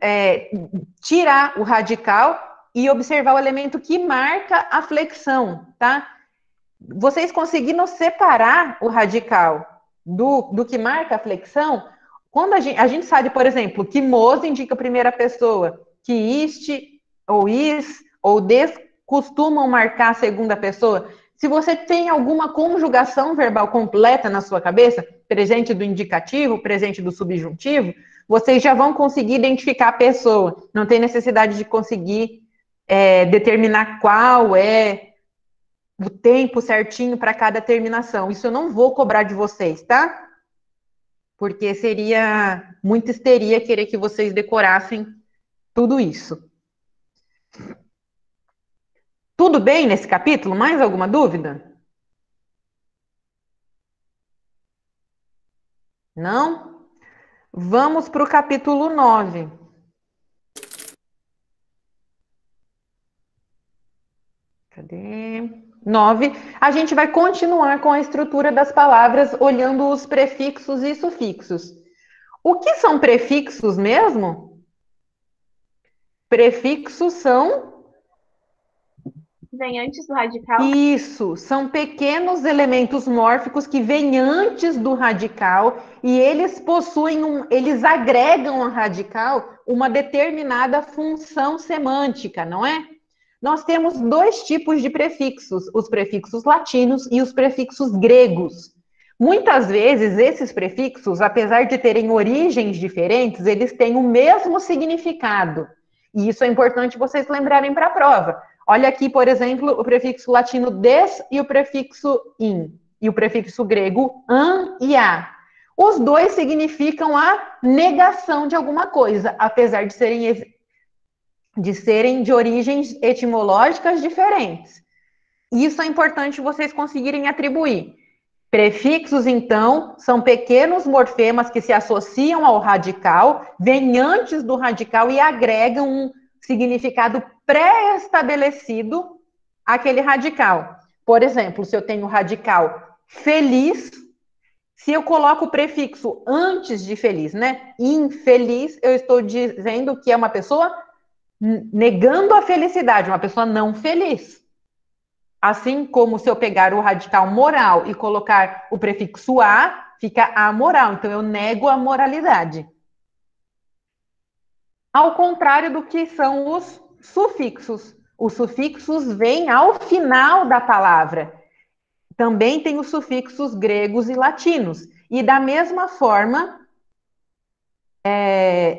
Speaker 1: tirar o radical e observar o elemento que marca a flexão, tá? Vocês conseguindo separar o radical do que marca a flexão, quando a gente sabe, por exemplo, que mos indica a primeira pessoa, que ist, ou is, ou des costumam marcar a segunda pessoa. Se você tem alguma conjugação verbal completa na sua cabeça, presente do indicativo, presente do subjuntivo, vocês já vão conseguir identificar a pessoa. Não tem necessidade de conseguir determinar qual é o tempo certinho para cada terminação. Isso eu não vou cobrar de vocês, tá? porque seria muita histeria querer que vocês decorassem tudo isso. Tudo bem nesse capítulo? Mais alguma dúvida? Não? Vamos para o capítulo 9. Cadê? 9. A gente vai continuar com a estrutura das palavras, olhando os prefixos e sufixos. O que são prefixos mesmo? Prefixos são...
Speaker 6: Vem antes do radical.
Speaker 1: Isso, são pequenos elementos mórficos que vêm antes do radical e eles eles agregam ao radical uma determinada função semântica, não é? Nós temos dois tipos de prefixos, os prefixos latinos e os prefixos gregos. Muitas vezes, esses prefixos, apesar de terem origens diferentes, eles têm o mesmo significado. E isso é importante vocês lembrarem para a prova. Olha aqui, por exemplo, o prefixo latino des e o prefixo in. E o prefixo grego an e a. Os dois significam a negação de alguma coisa, apesar de serem de origens etimológicas diferentes. Isso é importante vocês conseguirem atribuir. Prefixos, então, são pequenos morfemas que se associam ao radical, vêm antes do radical e agregam um significado pré-estabelecido àquele radical. Por exemplo, se eu tenho o radical feliz, se eu coloco o prefixo antes de feliz, né? Infeliz, eu estou dizendo que é uma pessoa negando a felicidade, uma pessoa não feliz. Assim como se eu pegar o radical moral e colocar o prefixo a, fica amoral. Então, eu nego a moralidade. Ao contrário do que são os sufixos. Os sufixos vêm ao final da palavra. Também tem os sufixos gregos e latinos. E da mesma forma,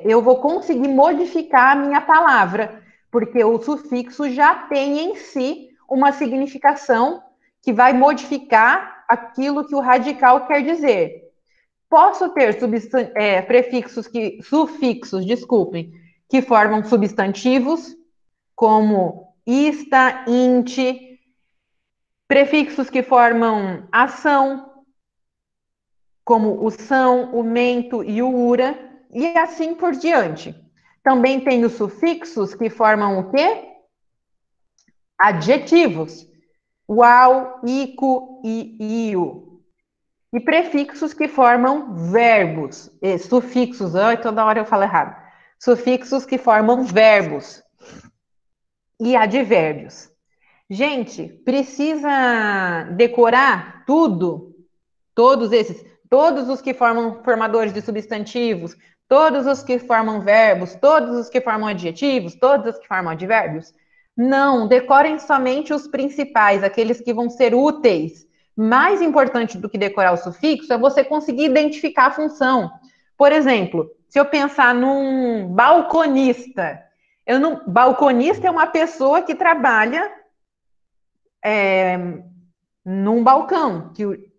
Speaker 1: eu vou conseguir modificar a minha palavra, porque o sufixo já tem em si uma significação que vai modificar aquilo que o radical quer dizer. Posso ter sufixos, que formam substantivos, como ista, int, prefixos que formam ação, como o são, o mento e o ura, e assim por diante. Também tem os sufixos que formam o quê? Adjetivos. Uau, ico e iu. E prefixos que formam verbos. E sufixos, toda hora eu falo errado. Sufixos que formam verbos. E advérbios. Gente, precisa decorar tudo? Todos os que formam formadores de substantivos, todos os que formam verbos, todos os que formam adjetivos, todos os que formam advérbios? Não, decorem somente os principais, aqueles que vão ser úteis. Mais importante do que decorar o sufixo é você conseguir identificar a função. Por exemplo, se eu pensar num balconista, balconista é uma pessoa que trabalha num balcão, que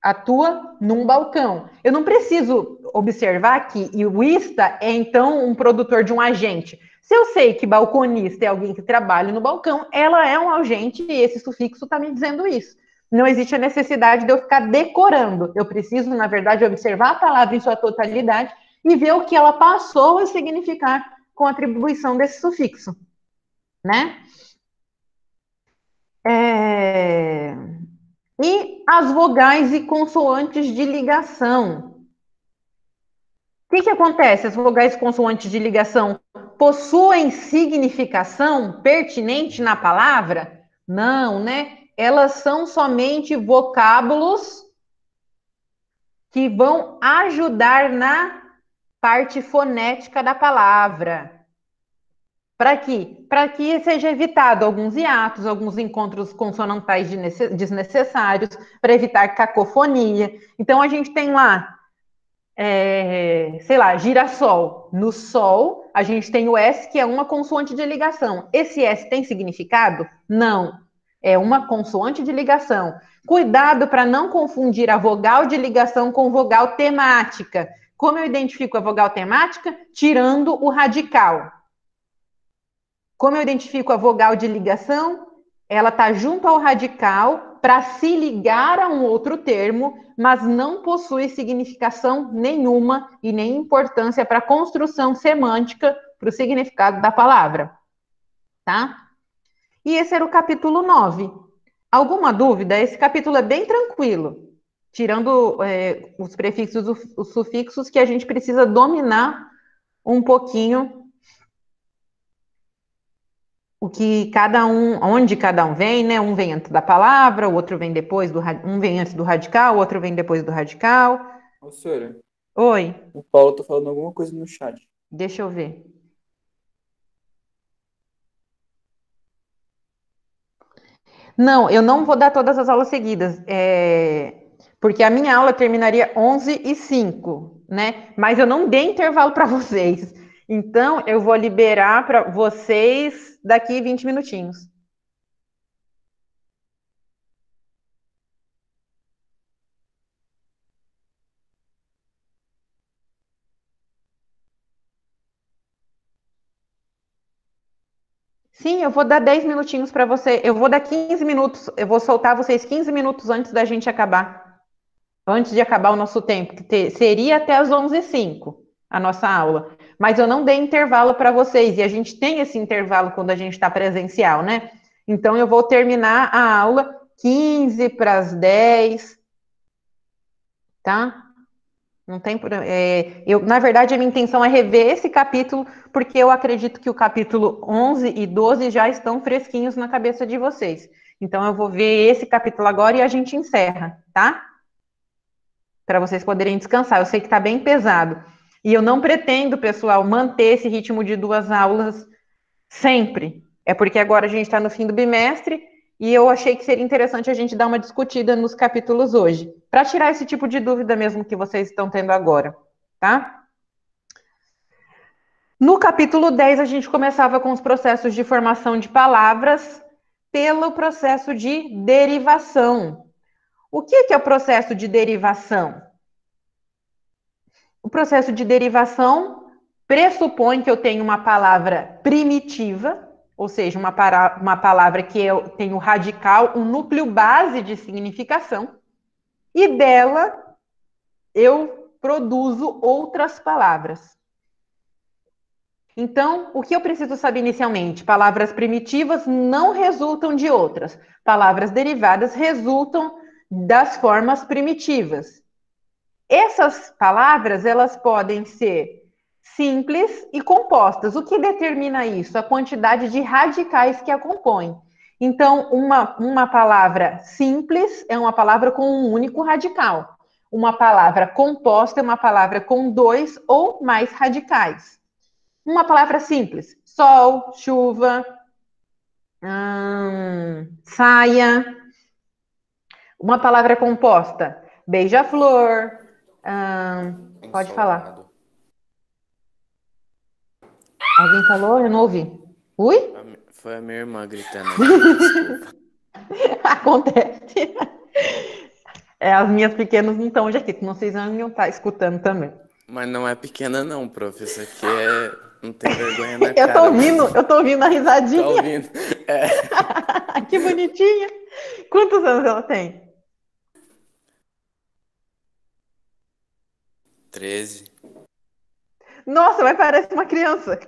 Speaker 1: atua num balcão. Eu não preciso observar que o ista é, então, um produtor de um agente. Se eu sei que balconista é alguém que trabalha no balcão, ela é um agente e esse sufixo está me dizendo isso. Não existe a necessidade de eu ficar decorando. Eu preciso, na verdade, observar a palavra em sua totalidade e ver o que ela passou a significar com a atribuição desse sufixo, né? E as vogais e consoantes de ligação. O que acontece? As vogais e consoantes de ligação possuem significação pertinente na palavra? Não, né? Elas são somente vocábulos que vão ajudar na parte fonética da palavra. Para quê? Para que seja evitado alguns hiatos, alguns encontros consonantais desnecessários, para evitar cacofonia. Então, a gente tem lá, girassol. No sol, a gente tem o S, que é uma consoante de ligação. Esse S tem significado? Não. É uma consoante de ligação. Cuidado para não confundir a vogal de ligação com vogal temática. Como eu identifico a vogal temática? Tirando o radical. Como eu identifico a vogal de ligação? Ela está junto ao radical para se ligar a um outro termo, mas não possui significação nenhuma e nem importância para a construção semântica, para o significado da palavra. Tá? E esse era o capítulo 9. Alguma dúvida? Esse capítulo é bem tranquilo, tirando os prefixos, os sufixos, que a gente precisa dominar um pouquinho o que cada um, onde cada um vem, né? Um vem antes da palavra, o outro vem depois um vem antes do radical, o outro vem depois do radical.
Speaker 3: Ô, senhora,
Speaker 1: Oi,
Speaker 3: o Paulo tá falando alguma coisa no chat.
Speaker 1: deixa eu ver. Não, eu não vou dar todas as aulas seguidas, porque a minha aula terminaria 11h05, né? Mas eu não dei intervalo para vocês. Então, eu vou liberar para vocês daqui 20 minutinhos. Sim, eu vou dar 10 minutinhos para você. Eu vou dar 15 minutos. Eu vou soltar vocês 15 minutos antes da gente acabar. Antes de acabar o nosso tempo, que seria até as 11h05 a nossa aula. Mas eu não dei intervalo para vocês. E a gente tem esse intervalo quando a gente está presencial, né? Então, eu vou terminar a aula 15 para as 10. Tá? Não tem, na verdade, a minha intenção é rever esse capítulo, porque eu acredito que o capítulo 11 e 12 já estão fresquinhos na cabeça de vocês. Então, eu vou ver esse capítulo agora e a gente encerra, tá? Para vocês poderem descansar. Eu sei que está bem pesado. E eu não pretendo, pessoal, manter esse ritmo de 2 aulas sempre. É porque agora a gente está no fim do bimestre e eu achei que seria interessante a gente dar uma discutida nos capítulos hoje, para tirar esse tipo de dúvida mesmo que vocês estão tendo agora, tá? No capítulo 10, a gente começava com os processos de formação de palavras pelo processo de derivação. O que é o processo de derivação? O processo de derivação pressupõe que eu tenho uma palavra primitiva, ou seja, uma palavra que tem o radical, um núcleo base de significação, e dela eu produzo outras palavras. Então, o que eu preciso saber inicialmente? Palavras primitivas não resultam de outras. Palavras derivadas resultam das formas primitivas. Essas palavras, elas podem ser simples e compostas. O que determina isso? A quantidade de radicais que a compõem. Então, uma palavra simples é uma palavra com um único radical. Uma palavra composta é uma palavra com 2 ou mais radicais. Uma palavra simples: sol, chuva, saia. Uma palavra composta: beija-flor. Pode falar. Alguém falou? Eu não ouvi. Ui?
Speaker 5: Foi a minha irmã gritando aqui, desculpa.
Speaker 1: Acontece. As minhas pequenas não estão hoje aqui, não sei se não estar escutando também.
Speaker 5: Mas não é pequena não, prof. Isso aqui não tem vergonha na cara.
Speaker 1: Eu tô ouvindo a risadinha.
Speaker 5: Tá ouvindo?
Speaker 1: Que bonitinha. Quantos anos ela tem?
Speaker 5: 13.
Speaker 1: Nossa, mas parece uma criança.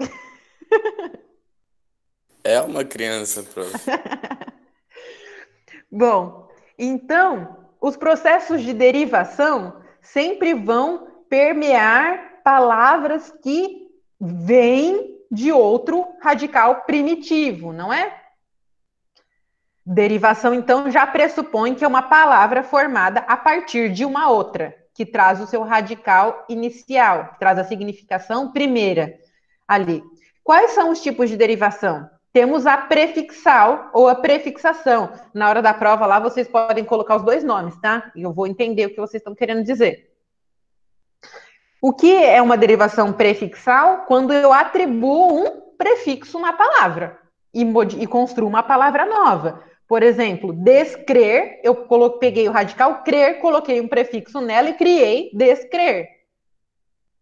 Speaker 5: É uma criança, prof.
Speaker 1: Bom, então, os processos de derivação sempre vão permear palavras que vêm de outro radical primitivo, não é? Derivação, então, já pressupõe que é uma palavra formada a partir de uma outra, que traz o seu radical inicial, que traz a significação primeira ali. Quais são os tipos de derivação? Temos a prefixal ou a prefixação. Na hora da prova lá, vocês podem colocar os 2 nomes, tá? E eu vou entender o que vocês estão querendo dizer. O que é uma derivação prefixal? Quando eu atribuo um prefixo na palavra e construo uma palavra nova. Por exemplo, descrer, peguei o radical crer, coloquei um prefixo nela e criei descrer.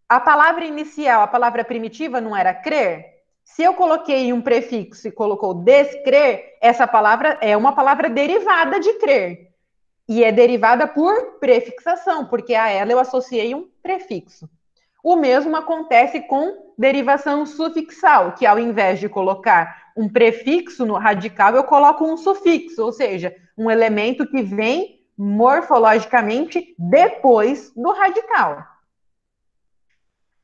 Speaker 1: A palavra inicial, a palavra primitiva não era crer? Se eu coloquei um prefixo e colocou descrer, essa palavra é uma palavra derivada de crer. E é derivada por prefixação, porque a ela eu associei um prefixo. O mesmo acontece com derivação sufixal, que ao invés de colocar um prefixo no radical, eu coloco um sufixo, ou seja, um elemento que vem morfologicamente depois do radical.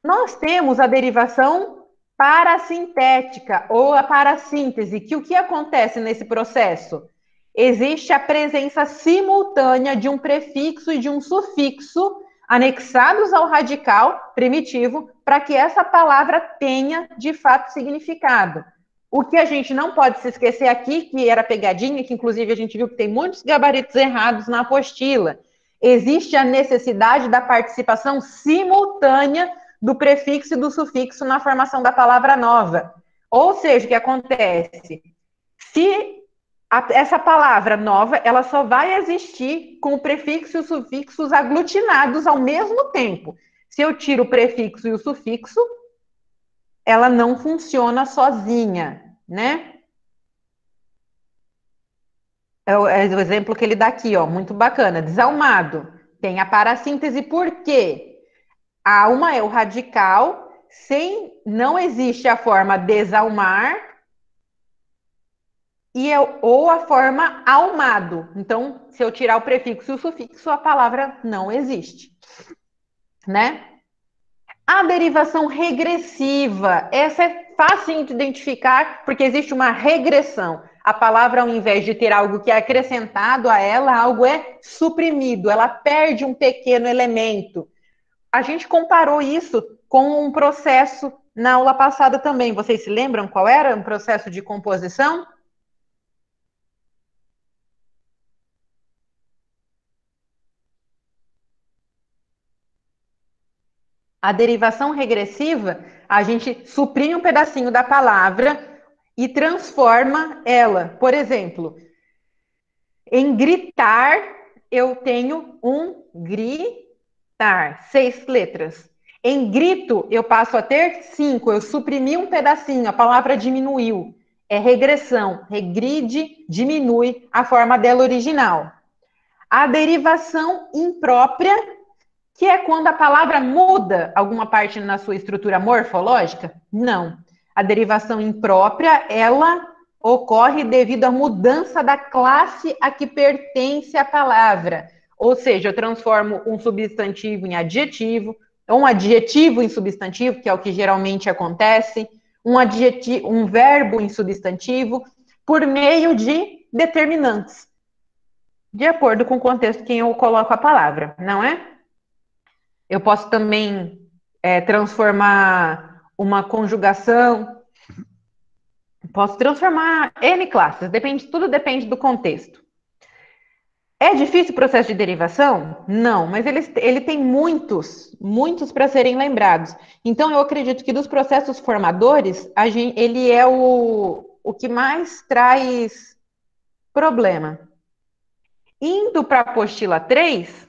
Speaker 1: Nós temos a derivação parasintética ou a parassíntese, que o que acontece nesse processo? Existe a presença simultânea de um prefixo e de um sufixo anexados ao radical primitivo para que essa palavra tenha, de fato, significado. O que a gente não pode se esquecer aqui, que era pegadinha, que inclusive a gente viu que tem muitos gabaritos errados na apostila. Existe a necessidade da participação simultânea do prefixo e do sufixo na formação da palavra nova. Ou seja, o que acontece? Se essa palavra nova, ela só vai existir com o prefixo e os sufixos aglutinados ao mesmo tempo. Se eu tiro o prefixo e o sufixo, ela não funciona sozinha, né? É o exemplo que ele dá aqui, ó, muito bacana. Desalmado. Tem a parassíntese por quê? Alma é o radical, não existe a forma desalmar ou a forma almado. Então, se eu tirar o prefixo e o sufixo, a palavra não existe, né? A derivação regressiva, essa é fácil de identificar, porque existe uma regressão. A palavra, ao invés de ter algo que é acrescentado a ela, algo é suprimido, ela perde um pequeno elemento. A gente comparou isso com um processo na aula passada também. Vocês se lembram qual era um processo de composição? A derivação regressiva, a gente suprime um pedacinho da palavra e transforma ela. Por exemplo, em gritar, eu tenho um gritar, 6 letras. Em grito, eu passo a ter 5, eu suprimi um pedacinho, a palavra diminuiu. É regressão, regride, diminui a forma dela original. A derivação imprópria, que é quando a palavra muda alguma parte na sua estrutura morfológica? Não. A derivação imprópria, ela ocorre devido à mudança da classe a que pertence a palavra. Ou seja, eu transformo um substantivo em adjetivo, ou um adjetivo em substantivo, que é o que geralmente acontece, um verbo em substantivo, por meio de determinantes, de acordo com o contexto que eu coloco a palavra, não é? Eu posso também transformar uma conjugação, posso transformar N classes, tudo depende do contexto. É difícil o processo de derivação? Não, mas ele tem muitos para serem lembrados. Então, eu acredito que dos processos formadores, ele é o que mais traz problema. Indo para a apostila 3,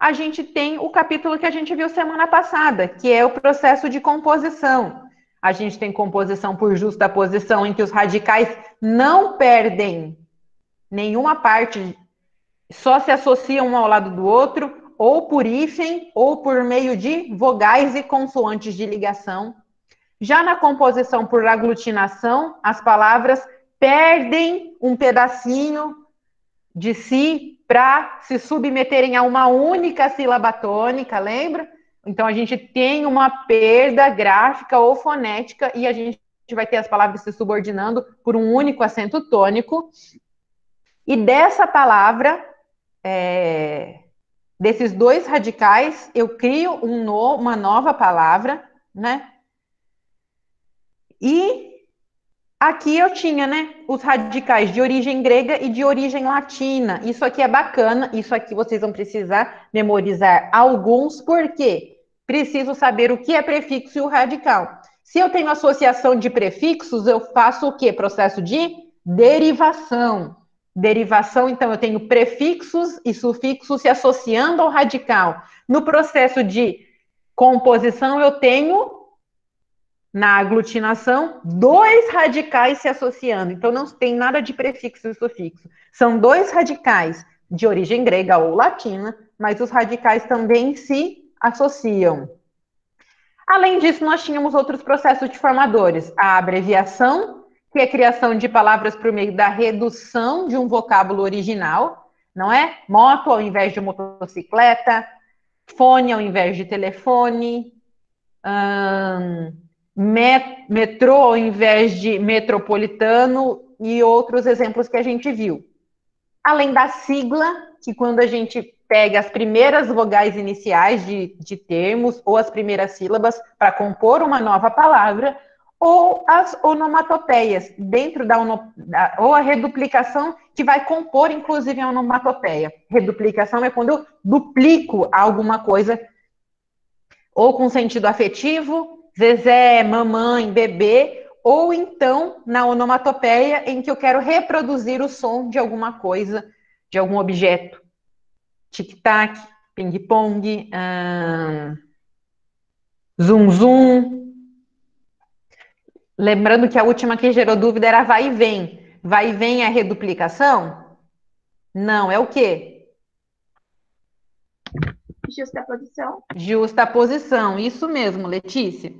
Speaker 1: a gente tem o capítulo que a gente viu semana passada, que é o processo de composição. A gente tem composição por justaposição, em que os radicais não perdem nenhuma parte, só se associam um ao lado do outro, ou por hífen, ou por meio de vogais e consoantes de ligação. Já na composição por aglutinação, as palavras perdem um pedacinho de si para se submeterem a uma única sílaba tônica, lembra? Então, a gente tem uma perda gráfica ou fonética e a gente vai ter as palavras se subordinando por um único acento tônico. E dessa palavra, desses dois radicais, eu crio uma nova palavra, né? E aqui eu tinha, né, os radicais de origem grega e de origem latina. Isso aqui é bacana, isso aqui vocês vão precisar memorizar alguns, porque preciso saber o que é prefixo e o radical. Se eu tenho associação de prefixos, eu faço o quê? Processo de derivação. derivação, então, eu tenho prefixos e sufixos se associando ao radical. No processo de composição, eu tenho, na aglutinação, 2 radicais se associando. Então, não tem nada de prefixo e sufixo. São 2 radicais de origem grega ou latina, mas os radicais também se associam. Além disso, nós tínhamos outros processos de formadores. A abreviação, que é a criação de palavras por meio da redução de um vocábulo original, não é? Moto ao invés de motocicleta, fone ao invés de telefone, metrô ao invés de metropolitano e outros exemplos que a gente viu. Além da sigla, que quando a gente pega as primeiras vogais iniciais de termos ou as primeiras sílabas para compor uma nova palavra, ou as onomatopeias, dentro ou a reduplicação, que vai compor, inclusive, a onomatopeia. Reduplicação é quando eu duplico alguma coisa, ou com sentido afetivo, Zezé, mamãe, bebê, ou então na onomatopeia, em que eu quero reproduzir o som de alguma coisa, de algum objeto. Tic-tac, ping-pong, zum-zum. Lembrando que a última que gerou dúvida era vai e vem. Vai e vem é reduplicação? Não, é o quê?
Speaker 6: Justaposição.
Speaker 1: Justaposição, isso mesmo, Letícia.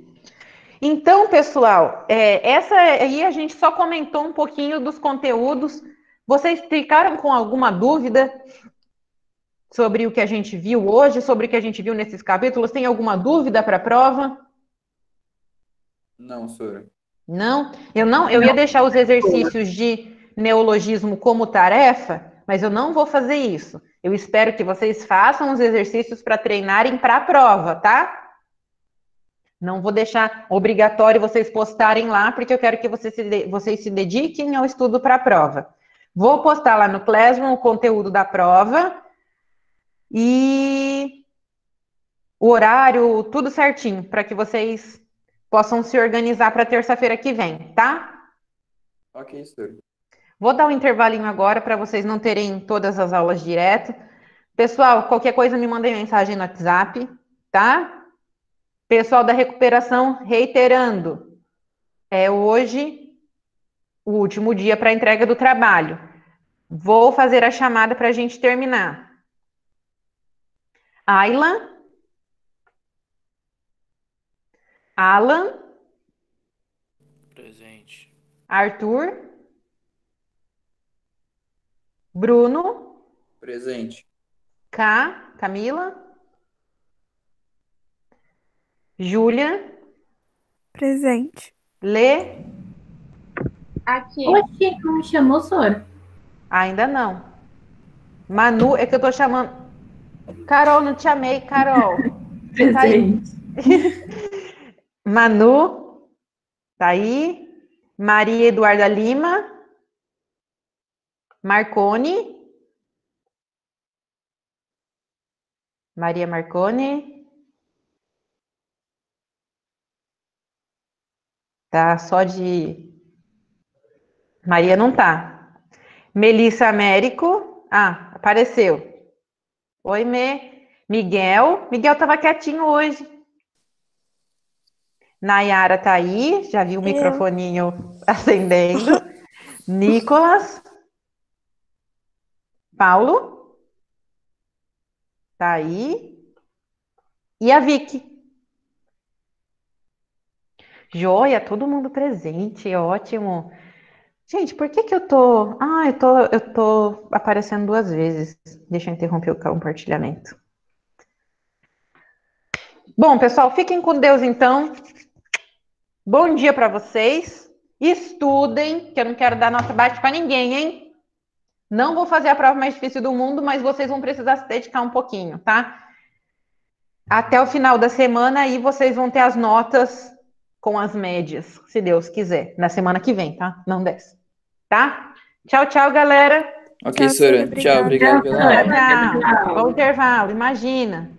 Speaker 1: Então, pessoal, essa aí a gente só comentou um pouquinho dos conteúdos. Vocês ficaram com alguma dúvida sobre o que a gente viu hoje, sobre o que a gente viu nesses capítulos? Tem alguma dúvida para a prova?
Speaker 3: Não, senhora.
Speaker 1: Não? Eu ia deixar os exercícios de neologismo como tarefa, mas eu não vou fazer isso. Eu espero que vocês façam os exercícios para treinarem para a prova, tá? Não vou deixar obrigatório vocês postarem lá, porque eu quero que vocês se dediquem ao estudo para a prova. Vou postar lá no Classroom o conteúdo da prova e o horário, tudo certinho, para que vocês possam se organizar para terça-feira que vem, tá?
Speaker 3: Ok, senhora.
Speaker 1: Vou dar um intervalinho agora para vocês não terem todas as aulas direto. Pessoal, qualquer coisa me mandem mensagem no WhatsApp, tá? Pessoal da recuperação, reiterando, é hoje o último dia para a entrega do trabalho. Vou fazer a chamada para a gente terminar. Ayla, Alan,
Speaker 7: Presente.
Speaker 1: Arthur, Bruno,
Speaker 3: Presente.
Speaker 1: Camila, Júlia,
Speaker 4: Presente.
Speaker 1: Lê,
Speaker 6: Aqui.
Speaker 2: Oxi, não me chamou, Sora?
Speaker 1: ainda não. Manu, é que eu tô chamando. Carol, não te chamei, Carol. Você tá aí?
Speaker 2: Presente.
Speaker 1: Manu, tá aí. Maria Eduarda Lima, Marcone, Maria Marcone. Tá só de... Maria não tá. Melissa Américo. Ah, apareceu. Oi, Miguel. Miguel tava quietinho hoje. Nayara tá aí. Já vi o microfoninho acendendo. Nicolas. Paulo. Tá aí. E a Vicky. Joia, todo mundo presente, ótimo. Gente, por que eu tô... Ah, eu tô aparecendo 2 vezes. Deixa eu interromper o compartilhamento. Bom, pessoal, fiquem com Deus, então. Bom dia para vocês. Estudem, que eu não quero dar nota baixa para ninguém, hein? Não vou fazer a prova mais difícil do mundo, mas vocês vão precisar se dedicar um pouquinho, tá? Até o final da semana, aí vocês vão ter as notas com as médias, se Deus quiser. Na semana que vem, tá? Não desce. Tá? Tchau, tchau, galera.
Speaker 3: Ok,
Speaker 4: Tchau,
Speaker 3: senhora.
Speaker 4: senhora,
Speaker 3: Tchau,
Speaker 4: obrigada.
Speaker 3: obrigado pela aula.
Speaker 1: Tchau. Bom intervalo, imagina.